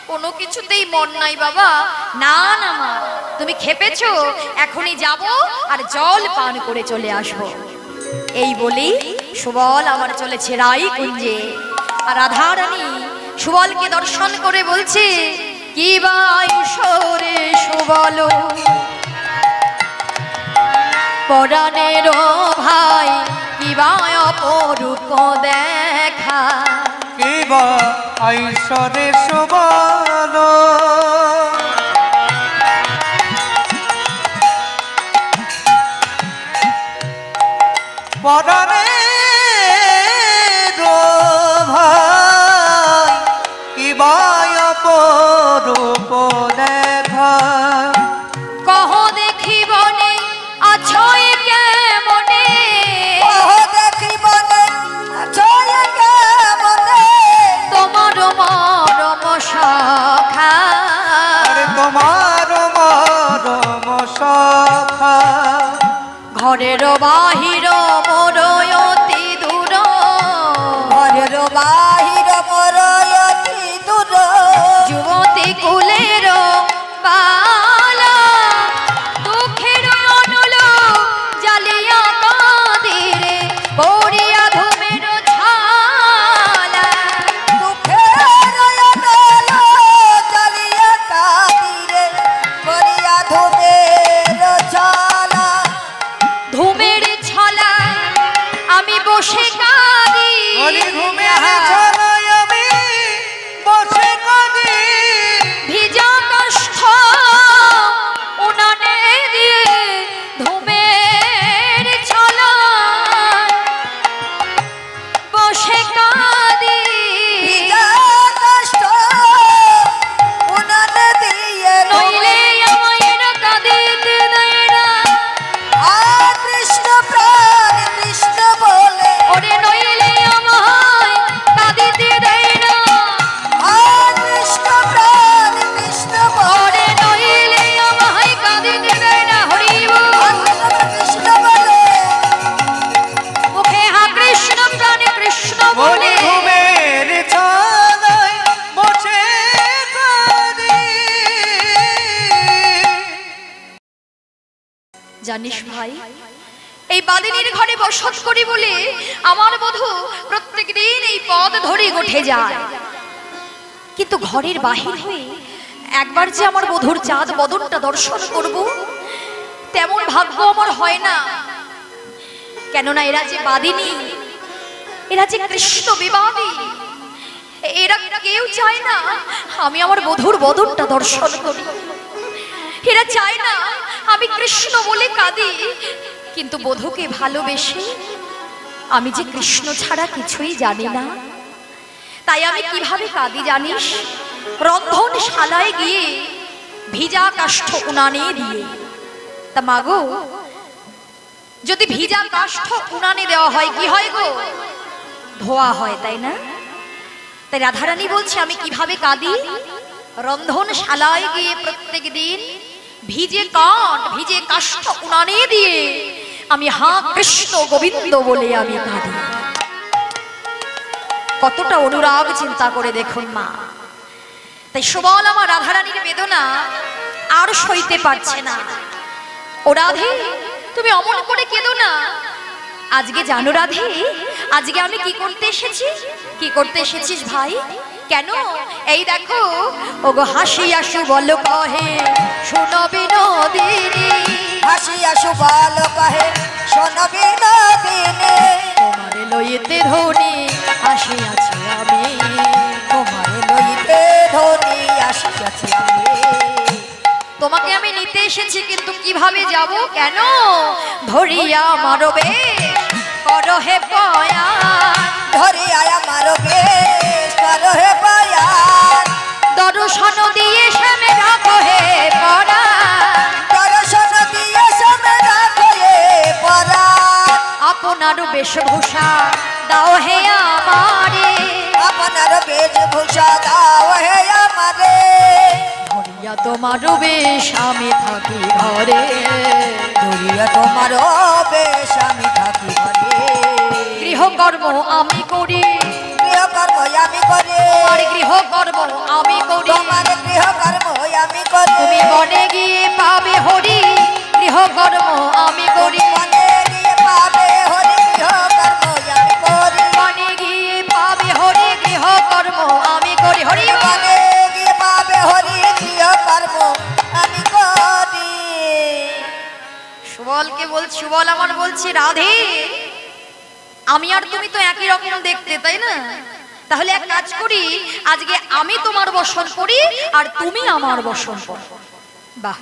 কোনো কিছুতেই মন নাই বাবা। না না মা, তুমি খেপেছো, এখনই যাব আর জল পান করে চলে আসবো। এই বলি সুবল আমার চলেছে রায়কুঞ্জে। আর রাধারানী সুবলকে দর্শন করে বলছে, কি বায়ুষরে সুবল পরাণের ভাই, কি বায় অপরূপ দেখা, কি বা আইসরে সুবল পরাণের ভাই, কি বা অপরূপ দেখা, কহ দেখি বনে আছয় কেমনে, দেখি মনে জয় কেমনে তোমার মরম সখা, আরে তোমার মরম সখা, ঘরের বাহির মোর অতি দূর, ঘরের বাহির মোর অতি দূর, যুবতী কুলের বালা, দুঃখের অনুল জালিয়া কাঁদিরে পড়িয়া ধুমের ছালা, দুঃখের অনল জ্বালিয়া কাঁদিরে করিয়া ধুমের জ্বালা, ধুমের ছলা আমি বসে কাঁদি, বলি ঘুমের ছলায় আমি বসে কাঁদি, ভিজা কাষ্ঠ উনানে দিয়ে ধুমের ছলা বসে কাঁদি, ভিজা কষ্ট উনানে দিয়ে নইলে আমায় কাঁদিতে দেয় না, আর কৃষ্ণ প্রাণ কৃষ্ণ বলে, ওরে নইলে আমায় কাঁদিতে দেয় না, আর কৃষ্ণ প্রাণ কৃষ্ণ বলে, ওরে নইলে আমায় কাঁদিতে দেয় না। হরি বল, কৃষ্ণ বলে, মুখে হা কৃষ্ণ প্রাণে কৃষ্ণ বলি বলে, ঘুমের ছলায় বসে কাঁদি। জানিস ভাই, এই বাদিনীর ঘরে বসত করি বলে আমার বধূ প্রত্যেক দিন এই পথ ধরে উঠে যায়, কিন্তু ঘরের বাহির হয়ে একবার যে আমার বধূর চাঁদ বদনটা দর্শন করব, তেমন ভাগ্য আমার হয় না। কেননা এরা যে বাদিনী, এরা যে কৃষ্ণ বিবাদী, এরা কেউ চায় না আমি আমার বধূর বদনটা দর্শন করি। এরা চায় না আমি কৃষ্ণ বলে কাঁদি, কিন্তু বধূকে ভালোবেসে আমি যে কৃষ্ণ ছাড়া কিছুই জানি না। তাই আমি কিভাবে কাঁদি জানিস? রন্ধনশালায় গিয়ে ভিজা কাষ্ঠ উনানে দিয়ে। তা মাগো, যদি ভিজা কাষ্ঠ উনানে দেওয়া হয় কি হয় গো? ধোয়া হয়, তাই না? তাই রাধারানী বলছে আমি কিভাবে কাঁদি? রন্ধনশালায় গিয়ে প্রত্যেক দিন ভিজে কাঠ ভিজে কাষ্ঠ উনানে দিয়ে আমি হা কৃষ্ণ গোবিন্দ বলে আমি কাঁদি। কতটা অনুরাগ চিন্তা করে দেখুন মা। তাই সুবল আমার রাধারানীর বেদনা আর সইতে পারছে না। ও রাধে, তুমি অমন করে কেঁদো না। আজকে জানো রাধে, আজকে আমি কি করতে এসেছি? কি করতে এসেছিস ভাই? কেন? এই দেখো, ওগো হাসিয়া সুবল কহে শোনো বিনোদিনী, হাসিয়া সুবল কহে শোনো বিনোদিনী, তোমার লইতে ধনী আসিয়াছি আমি, তোমার লইতে ধনী আসিয়াছি আমি। তোমাকে আমি নিতে এসেছি, কিন্তু কিভাবে যাব? কেন? ধরিয়া মারবে করহে পয়া, ধরিয়া আমার বেশ করো হে পায়ার, দর্শন দিয়ে শ্যামে রাখো হে পরা, দর্শন দিয়ে সবে রাখো হে পরা, আপনার বেশভূষা দাও হে আমারে, আপনার বেশভূষা দাও হে আমারে, ধরিয়া তোমার তোমার বেশ আমি থাকি ঘরে ধরিয়া তোমার বেশ আমি থাকি ঘরে গৃহকর্ম আমি করি গৃহকর্ম আমি করি তোমার গৃহকর্ম আমি করি তোমার গৃহকর্ম আমি করি তুমি বনে গিয়ে পাবে হরি গৃহকর্ম আমি করি বনে গিয়ে পাবে হরি গৃহকর্ম আমি করি বনে গিয়ে পাবে হরি গৃহকর্ম আমি করি হরি বনে গিয়ে পাবে হরি গৃহকর্ম আমি করি সুবলকে বলছি, সুবল আমার বলছে রাধে আমি আর তুমি তো একই রকম দেখতে, তাই না? তাহলে এক কাজ করি, আজকে আমি তোমার বসন করি আর তুমি আমার বসন করো। বাহ,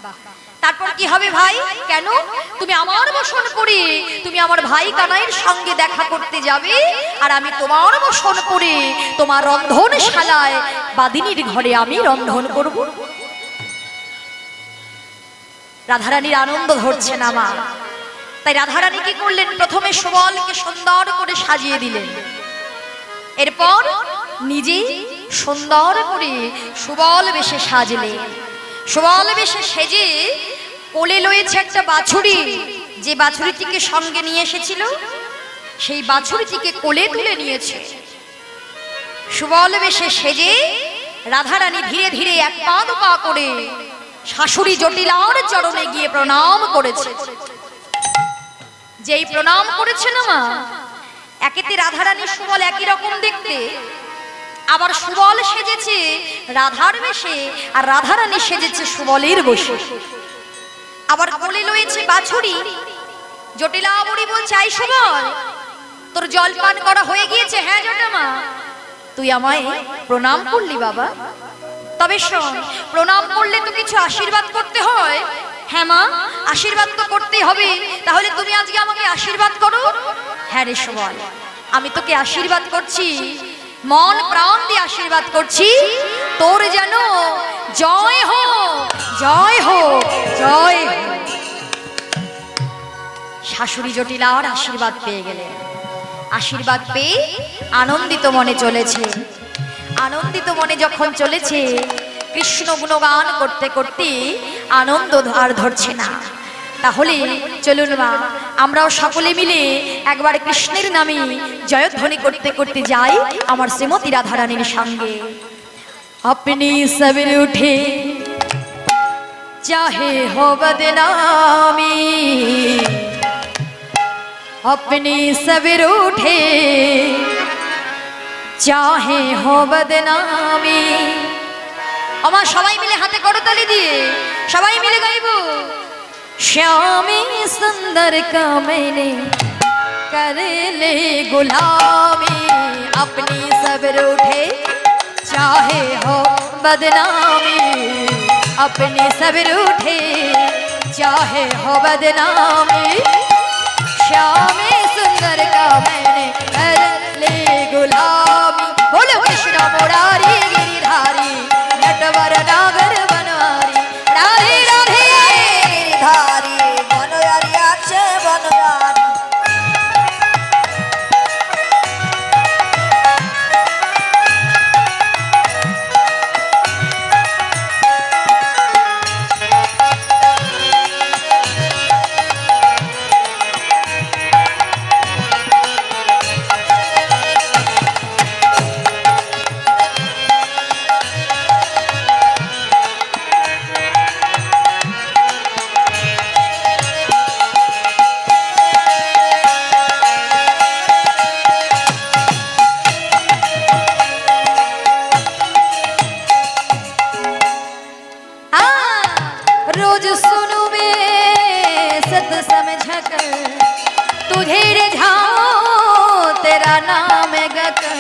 তারপর কি হবে ভাই? কেন তুমি আমার বসন করি তুমি আমার ভাই কানাইয়ের সঙ্গে দেখা করতে যাবে, আর আমি তোমার বসন করে তোমার রন্ধনশালায় বাদিনীর ঘরে আমি রন্ধন করব। রাধারানীর আনন্দ ধরছে না মা, তাই রাধারানী কি করলেন? প্রথমে সুবলকে সুন্দর করে সাজিয়ে দিলেন, এরপর নিজেই সুন্দর করে সুবল বেশে সাজলেন। সুবল বেশে সেজে কোলে লয়েছে একটা বাছুরি, যে বাছুরিটিকে সঙ্গে নিয়ে এসেছিল সেই বাছুরিটিকে কোলে তুলে নিয়েছে। সুবল বেশে সেজে রাধারানী ধীরে ধীরে এক পা দু পা করে শাশুড়ি জটিলার চরণে গিয়ে প্রণাম করেছে। যেই প্রণাম করেছে না মা, একেতে রাধারানী সুবল একই রকম দেখতে, আবার সুবল সেজেছে রাধার বেশে আর রাধারানী সেজেছে সুবলের বসে, আবার কোলে লয়েছে বাছুরি। জটিলা বুড়ি বলছে, আই সুবল তোর জলপান করা হয়ে গিয়েছে? হ্যাঁ জটামা। তুই আমায় প্রণাম করলি বাবা, তবে শোন, প্রণাম করলে তো কিছু আশীর্বাদ করতে হয়। হ্যাঁ মা, আশীর্বাদ তো করতেই হবে, তাহলে তুমি আজকে আমাকে আশীর্বাদ করো। হ্যাঁ রে সুবল, আমি তোকে আশীর্বাদ করছি, মন প্রাণ দিয়ে আশীর্বাদ করছি, তোর যেন জয় হো জয় হো জয় হো। শাশুড়ি জটিলার আশীর্বাদ পেয়ে গেলেন, আশীর্বাদ পেয়ে আনন্দিত মনে চলেছে। আনন্দিত মনে যখন চলেছে, কৃষ্ণ গুণগান করতে করতে আনন্দ আর ধরছে না। তাহলে চলুন মা, আমরাও সকলে মিলে একবার কৃষ্ণের নামে জয়ধ্বনি করতে করতে যাই আমার শ্রীমতী রাধারানীর সঙ্গে। আপনি সবেরে উঠে চাহে হো বদনামি, अपनी सवेर उठे चाहे हो बदनामी। আমার সবাই মিলে হাতে করতালি দিয়ে সবাই মিলে গাইবো। श्यामी सुंदर का मैंने कर ले गुलामी, अपनी सवेर उठे चाहे हो बदनामी, अपनी सवेर उठे चाहे हो बदनामी। श्यामी सुंदर का मैंने कर ले गुलामी। बोलो कृष्ण मुरारी गिरिधारी नटवर नागर बनवारी। राधे राधे गिरिधारी बनवारी আছে बनवारी। रोज सुनू मैं सत समझ कर तुझे रिझाओ तेरा नाम गकर।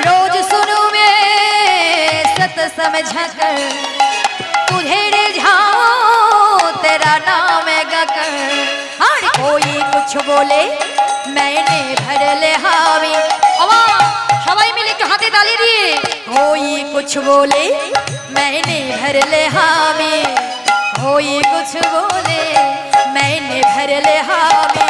रोज सुनू मैं सत समझ कर तुझे रिझाओ तेरा नाम गकर। हर कोई कुछ बोले मैंने भर ले हावी। সবাই মিলে একটু হাতে তালি দিয়ে कोई कुछ बोले मैंने भर ले हामी। कोई कुछ बोले मैंने भर ले हामी।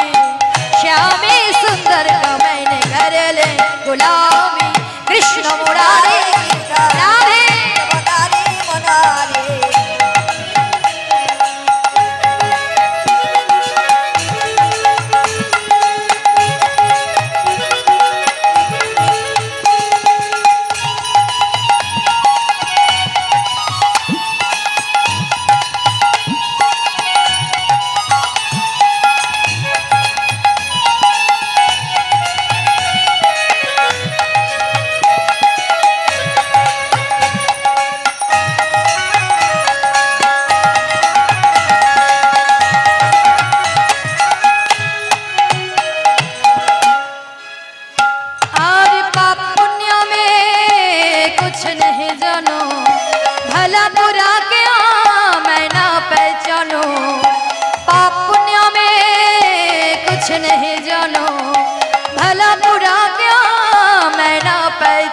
श्यामी सुंदर का मैंने कर ले गुलामी। कृष्ण मुरारी राधे मुरारी मुरारी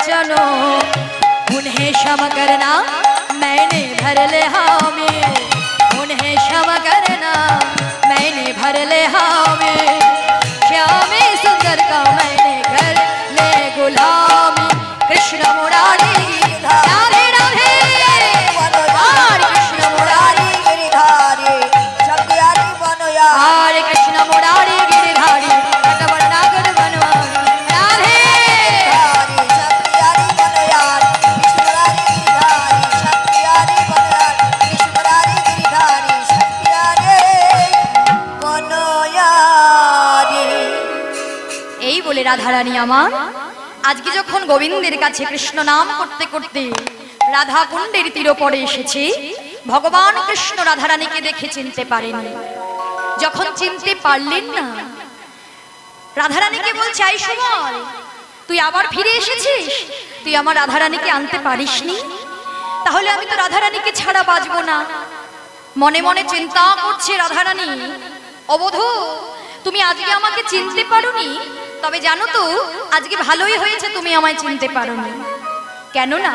चलो उन्हें क्षमा करना मैंने भर ले हामी उन्हें क्षमा करना मैंने भर ले हामी श्याम सुंदर का मैंने कर ले गुलामी कृष्ण मुरारी राधे राधे हरे कृष्ण मुरारी गिरिधारी शक्तियारी बनो यार हरे कृष्ण मुरारी गिरिधारी कटवर नागर बनवारी राधे शक्तियारी बनो यार शक्तियारी गिरिधारी शक्तियारी बनो यारी। এই বলে রাধারানী আমার আজকে যখন গোবিন্দের কাছে কৃষ্ণ নাম করতে করতে রাধা কুণ্ডের তীরপরে এসেছে ভগবান কৃষ্ণ রাধারানীকে দেখে চিনতে পারেনি যখন চিনতে পারলেন না রাধারানীকে বলছে আই সুবল তুই আবার ফিরে এসেছিস তুই আমার রাধারানীকে আনতে পারিসনি তাহলে আমি তো রাধারানীকে ছাড়া বাঁচবো না মনে মনে চিন্তা করছে রাধারানী অবধূ তুমি আজকে আমাকে চিনতে পারোনি তবে জানো তো আজকে ভালোই হয়েছে তুমি আমায় চিনতে পারোনি কেন না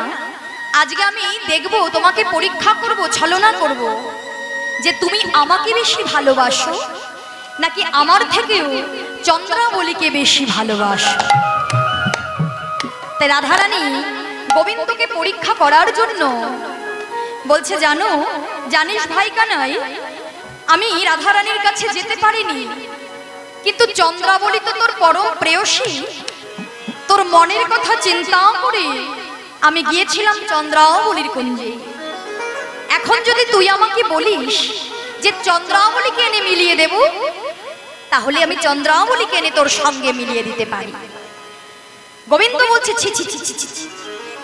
আজকে আমি দেখব তোমাকে পরীক্ষা করব ছলনা করব যে তুমি আমাকে বেশি ভালোবাসো নাকি আমার থেকেও চন্দ্রাবলীকে বেশি ভালোবাসো তাই রাধারানী গোবিন্দকে পরীক্ষা করার জন্য বলছে জানিস ভাই কানাই আমি রাধারানীর কাছে যেতে পারিনি কিন্তু চন্দ্রাবলী তো তোর পরম প্রেয়সী তোর মনের কথা চিন্তা করে আমি গিয়েছিলাম চন্দ্রাবলীর কুঞ্জে এখন যদি তুই আমাকে বলিস যে চন্দ্রাবলীকে এনে মিলিয়ে দেব তাহলে আমি চন্দ্রাবলীকে এনে তোর সঙ্গে মিলিয়ে দিতে পারি গোবিন্দ বলছে ছি ছি ছি ছি ছি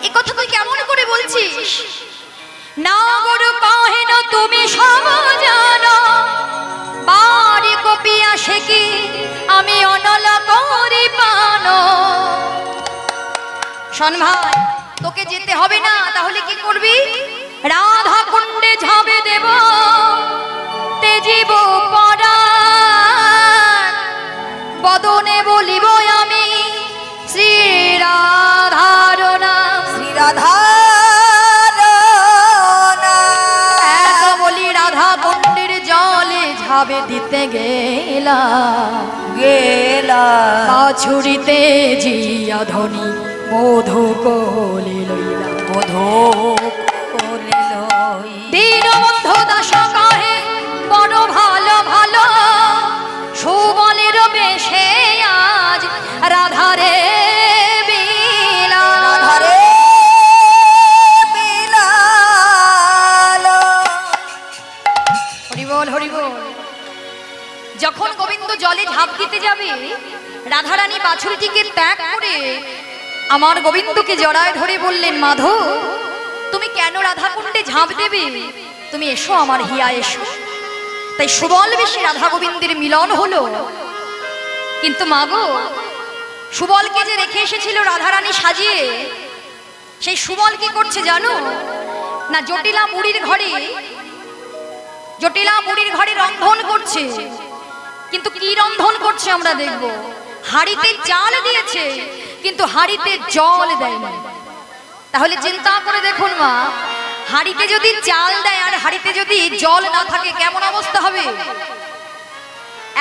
এই কথা তুই কেমন করে বলছিস না গরু কাহে না তুমি সব জানো বাড়ি কপিয়া শেখি আমি অনল করি পানো শোন ভাই তোকে যেতে হবে না তাহলে কি করবি রাধা কুণ্ডে ঝাবে দেব তেজিব পরাণ বদনে বলিব আমি শ্রী রাধার নাম শ্রী রাধা বলি রাধা কুণ্ডের জলে ঝাবে দিতে গেলা বাছুরিতে জিয়া ধনী মধু কোলে লইলা দীনবন্ধু দাস কহে বড় ভালো ভালো সুবলের বেশে আজ রাধারে যখন গোবিন্দ জলে ঝাঁপ দিতে যাবে রাধারানী বাছুরিটিকে ত্যাগ করে আমার গোবিন্দকে জড়ায় ধরে বললেন মাধব তুমি কেন রাধা কুণ্ডে ঝাঁপ দেবে তুমি এসো আমার হিয়া এসো তাই সুবল বেশি রাধা গোবিন্দের মিলন হলো কিন্তু মাগো সুবলকে যে রেখে এসেছিল রাধারানী সাজিয়ে সেই সুবল কি করছে জানো না জটিলা বুড়ির ঘরে রন্ধন করছে কিন্তু কি রন্ধন করছে আমরা দেখব হাড়িতে চাল দিয়েছে কিন্তু হাড়িতে জল দেয়নি তাহলে চিন্তা করে দেখুন মা হাড়িতে যদি চাল দেয় আর হাড়িতে যদি জল না থাকে কেমন অবস্থা হবে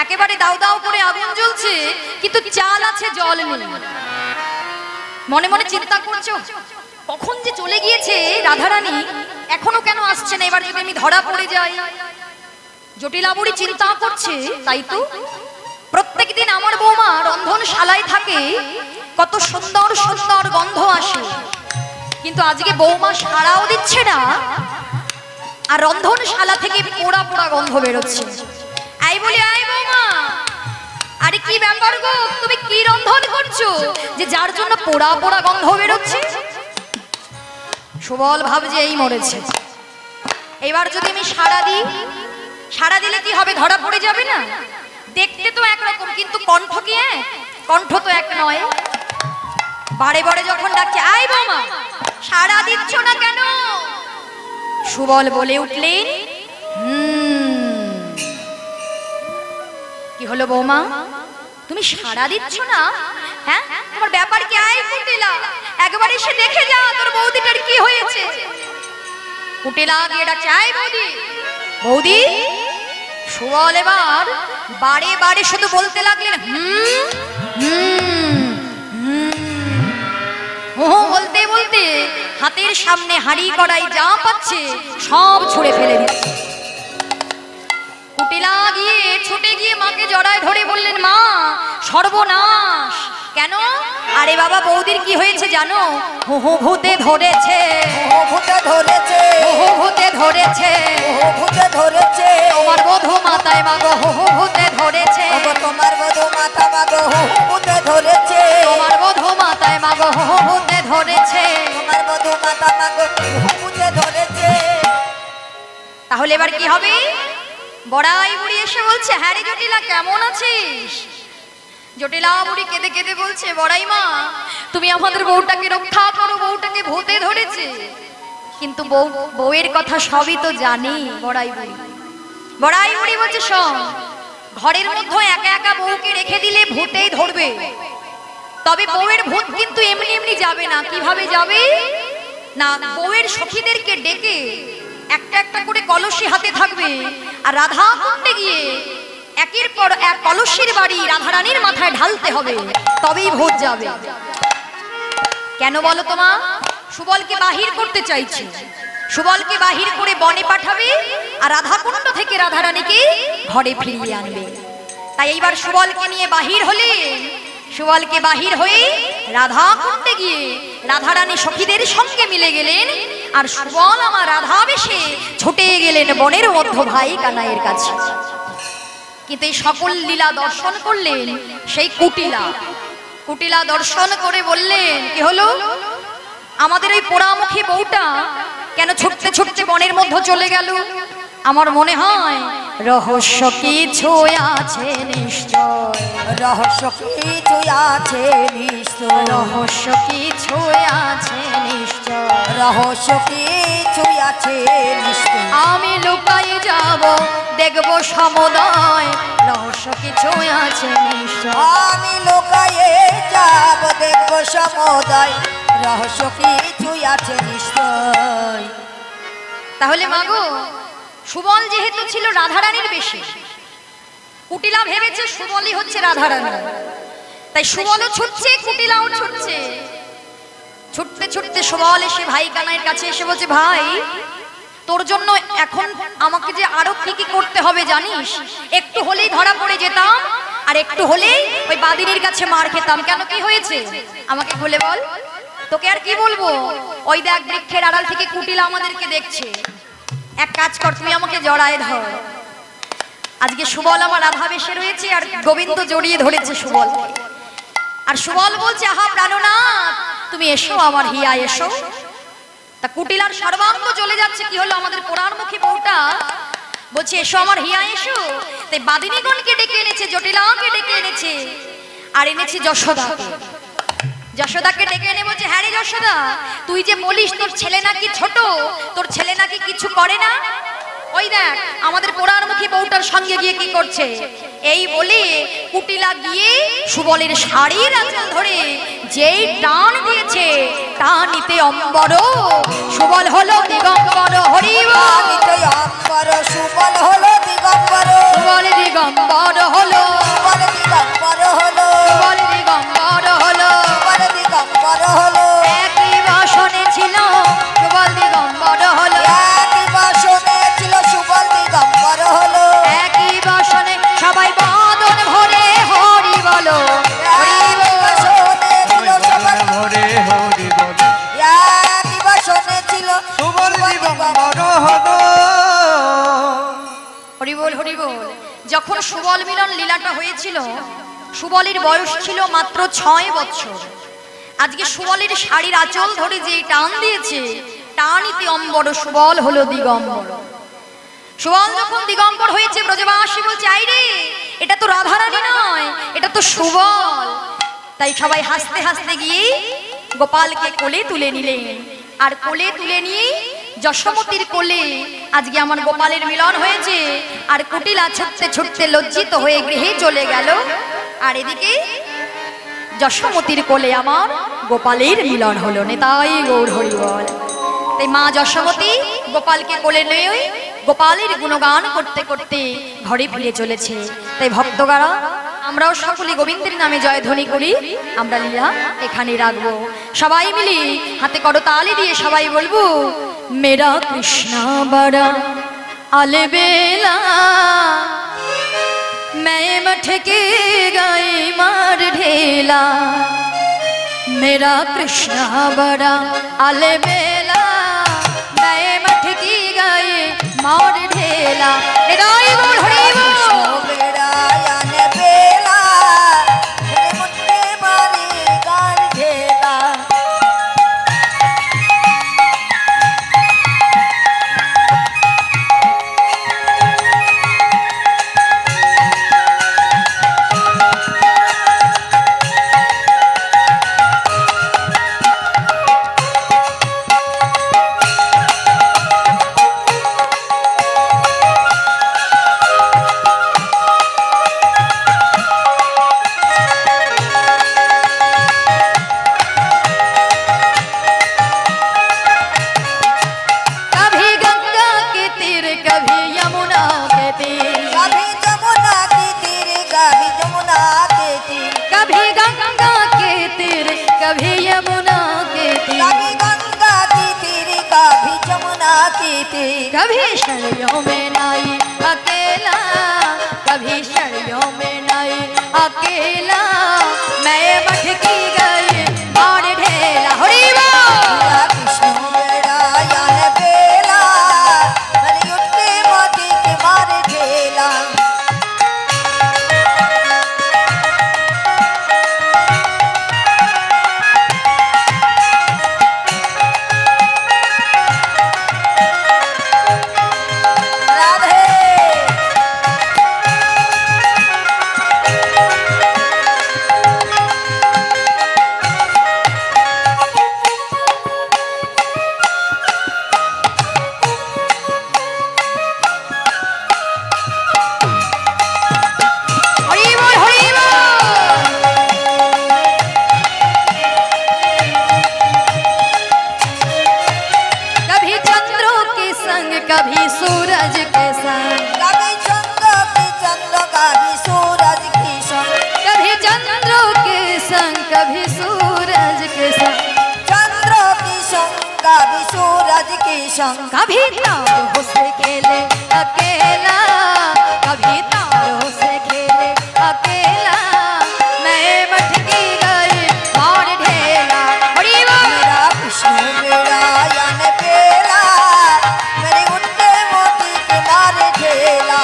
একেবারে দাউ দাউ করে আগুন জ্বলছে কিন্তু চাল আছে জল নেই মনে মনে চিন্তা করছো কখন যে চলে গিয়েছে রাধারানী এখনো কেন আসছে না এবার যদি আমি ধরা পড়ে যাই জটিলা বুড়ি চিন্তা করছে তাই তো প্রত্যেকদিন আমার বৌমা রন্ধনশালায় থাকে কত সুন্দর সুন্দর গন্ধ আসে কিন্তু আজকে বৌমা সাড়াও দিচ্ছে না আর রন্ধনশালা থেকে পোড়া পোড়া গন্ধ বেরোচ্ছে আই বলি আই বৌমা আরে কি ব্যাপার গো তুমি কি রন্ধন করছো যে যার জন্য পোড়া পোড়া গন্ধ বেরোচ্ছে সুবল ভাবছে এই মরেছে এবার যদি আমি সাড়া দিলে কি হবে ধরা পড়ে যাবে না দেখতে তো একরকম কিন্তু কণ্ঠ কি কণ্ঠ তো এক নয় বারে বারে যখন ডাকছে আই বৌমা সাড়া দিচ্ছ না কেন সুবল বলে উঠলেন কি হলো বৌমা তুমি সাড়া দিচ্ছ না হ্যাঁ তোমার ব্যাপার কি? আই কুটিলা, একবার এসে দেখে যা তোর বৌদিটার কি হয়েছে। কুটিলা গিয়ে ডাকছে, আই বৌদি, বৌদি। সুবল এবার বারে বারে শুধু বলতে লাগলেন বলতে বলতে হাতের সামনে হাঁড়ি কড়াই যা পাচ্ছে সব ছুঁড়ে ফেলে দিচ্ছে। কুটিলা গিয়ে ছুটে গিয়ে মাকে জড়ায় ধরে বললেন, মা সর্বনাশ। কেন? আরে বাবা, বৌদির কি হয়েছে জানো? ভূতে ধরেছে, ভূতে ধরেছে, ভূতে ধরেছে, ভূতে ধরেছে। তোমার বধূ মাতায় মাগো ভূতে ধরেছে, তোমার বধূ মাতা মাগো ভূতে ধরেছে, তোমার বধূ মাতায় মাগো ভূতে ধরেছে, তোমার বধূ মাতা মাগো ভূতে ধরেছে। তাহলে এবার কি হবে? বড়াই বুড়ি এসে বলছে, হ্যাঁ রে জটিলা, কেমন আছিস? জটিলা বুড়ি কেঁদে কেঁদে বলছে, বড়াই মা তুমি আমাদের বউটাকে রক্ষা করো, বউটাকে ভূতে ধরেছে। কিন্তু বউয়ের কথা সবই তো জানি বড়াই বুড়ি। বড়াই বুড়ি বলছে, শোন, ঘরের মধ্যে একা একা বউকে রেখে দিলে ভূতেই ধরবে। তবে বউয়ের ভূত কিন্তু এমনি এমনি যাবে না। কিভাবে যাবে না, বউয়ের সখীদেরকে ডেকে একটা একটা করে কলসি হাতে থাকবে, আর রাধা কুণ্ডে গিয়ে একের পর এক কলসির বাড়ি রাধারানীর মাথায় ঢালতে হবে, তবেই ভূত যাবে। কেন বলো তো মা? সুবলকে বাহির করতে চাইছে, সুবলকে বাহির করে বনে পাঠাবে, আর রাধাকুণ্ড থেকে রাধারানীকে ঘরে ফিরিয়ে আনবে। তাই এইবার সুবলকে নিয়ে বাহির হলে, সুবলকে বাহির হয়ে রাধাকুণ্ডে গিয়ে রাধারানী সখীদের সঙ্গে মিলে গেলেন, আর সুবল আমার রাধা বেশে ছুটে গেলেন বনের মধ্য ভাই কানাইয়ের কাছে। কিন্তু এই সকল লীলা দর্শন করলেন সেই কুটিলা। কুটিলা দর্শন করে বললেন, কি হলো? আমাদের ওই পোড়ামুখী বউটা কেন ছুটতে ছুটতে বনের মধ্যে চলে গেল? আমার মনে হয় রহস্য কিছু আছে নিশ্চয়, রহস্য কিছু আছে নিশ্চয়, রহস্য কিছু আছে নিশ্চয়, রহস্য কিছু আছে নিশ্চয়। আমি লুকাই যাব, দেখব সমুদয়, রহস্য কিছু আছে নিশ্চয়। আমি লোকায়ে যাব, দেখব সমুদয়, রহস্য কিছু আছে নিশ্চয়। তাহলে মাগো, সুবল যেহেতু ছিল রাধারানীর বেশে, কুটিলা ভেবেছে সুবলই হচ্ছে রাধারানী, তাই সুবলও ছুটছে, কুটিলাও ছুটছে। ছুটতে ছুটতে সুবল এসে ভাই কানাইয়ের কাছে এসে বলছে, ভাই তোর জন্য এখন আমাকে যে আরো কি কি করতে হবে জানিস? একটু হলেই ধরা পড়ে যেতাম, আর একটু হলেই ওই বাদিনীর কাছে মার খেতাম। কেন, কি হয়েছে আমাকে খুলে বল। তোকে আর কি বলবো, ওই দেখ বৃক্ষের আড়াল থেকে কুটিলা আমাদেরকে দেখছে। এক কাজ কর, তুমি আমাকে জড়ায় ধর। আজকে সুবল আমার রাধা বেশে রয়েছে, আর গোবিন্দ জড়িয়ে ধরেছে সুবল। আর সুবল বলছে, আহা প্রাণনাথ, তুমি এসো আমার হিয়া, এসো। তা কুটিলার সর্বাঙ্গ চলে যাচ্ছে। কি হলো? আমাদের পোড়ারমুখী বউটা বলছে, এসো আমার হিয়া, এসো। তাই বাদিনীগণকে ডেকে এনেছে, জটিলাকে ডেকে এনেছে, আর এনেছে যশোদাকে। যশোদাকে ডেকে এনে বলছে, হ্যাঁ রে যশোদা, তুই যে বলিস তোর ছেলে নাকি ছোট, তোর ছেলে নাকি কিছু করে না, ওই দেখ আমাদের পোড়ারমুখী বউটার সঙ্গে গিয়ে কি করছে। এই বলে কুটিলা গিয়ে সুবলের শাড়ির আঁচল ধরে যেই টান দিয়েছে, টানিতে অম্বর সুবল হলো দিগম্বর। হরি বল। অম্বর সুবল হলো দিগম্বর, সুবল দিগম্বর হলো, সুবল দিগম্বর হলো, সুবল দিগম্বর হলো, সুবল দিগম্বর হলো। একই বাসনে ছিল সুবল দিগম্বর হলো, একই বাসনে ছিল সুবল দিগম্বর হলো, একই বাসনে সবাই বাদন ভরে হরি বলো, হরি একই বাসনে ছিল সুবল, ভরে হরি বল, একই বাসনে ছিল সুবল দিগম্বর হলো। হরি বল, হরি বল। যখন সুবল মিলন লীলাটা হয়েছিল, সুবলের বয়স ছিল মাত্র 6 বছর। আজকে সুবলের শাড়ির আঁচল ধরে যে টান দিয়েছে, টানিতে অম্বর সুবল হলো দিগম্বর। সুবল যখন দিগম্বর হয়েছে, ব্রজবাসী বলছে, আই রে, এটা তো রাধারানী নয়, এটা তো সুবল। তাই সবাই হাসতে হাসতে গিয়ে গোপালকে কোলে তুলে নিলেন, আর কোলে তুলে নিয়ে যশোমতির কোলে আজকে আমার গোপালের মিলন হয়েছে। আর কুটিলা ছুটতে ছুটতে লজ্জিত হয়ে গৃহে চলে গেল। আর এদিকে যশোমতির কোলে আমার গোপালের মিলন হলো, নেতাই গৌর হরি বল। তাই মা যশোমতী গোপালকে কোলে নিয়ে গোপালের গুণগান করতে করতে ঘরে ফিরে চলেছে। তাই ভক্তগারা আমরাও সকলে গোবিন্দের নামে জয়ধ্বনি করি। আমরা লীলা এখানে রাখবো, সবাই মিলে হাতে করতালি দিয়ে সবাই বলবো, মেরা কৃষ্ণ বড়া अलबेला मैं मठ के गाय मार ढेला, मेरा कृष्णा बड़ा अलबेला मैं मठ की गाय मार ढेला। कभी शरणों में नाई अकेला, कभी शरणों में नाई अकेला मैं मठ की गई मार ढेला। हरि बोल। कृष्ण मेरा यान बेला हरि उठे मोती के मार ढेला। कभी सूरज के संग, कभी चंद्र की चंद्र कभी सूरज की संग, कभी चंद्र के संग कभी सूरज के संग, चंद्र की संग कभी सूरज की संग, कभी तारों से खेले अकेला, कभी तारों से खेले अकेला मैं मठ की गई मार ढेला। मेरा कृष्ण मेरा यान बेला मेरे उठे मोती के मार ढेला।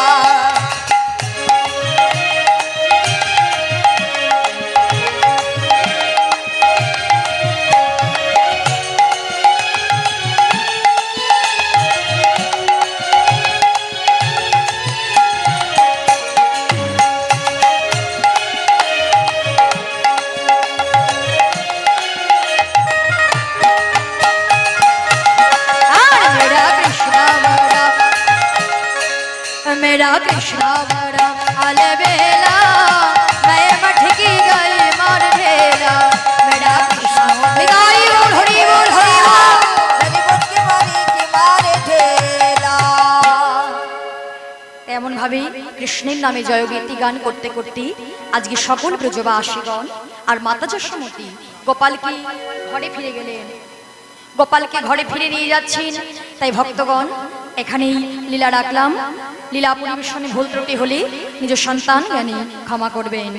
मेरा कृष्णा बड़ा अलबेला मैं मठ की गई मार ढेला। मेरा कृष्णा विदाई बोल हरि बोल हरि बोल। এমন ভাবে কৃষ্ণের নামে জয়গীতি গান করতে করতে আজকে সকল ব্রজবাসীগণ আর মাতা যশোমতী গোপালকে ঘরে ফিরে গেলেন, গোপালকে ঘরে ফিরে নিয়ে যাচ্ছেন। তাই ভক্তগণ এখানেই লীলা রাখলাম। লীলা পরিবেশনে ভুল ত্রুটি হলে নিজ সন্তান জ্ঞানী ক্ষমা করবেন।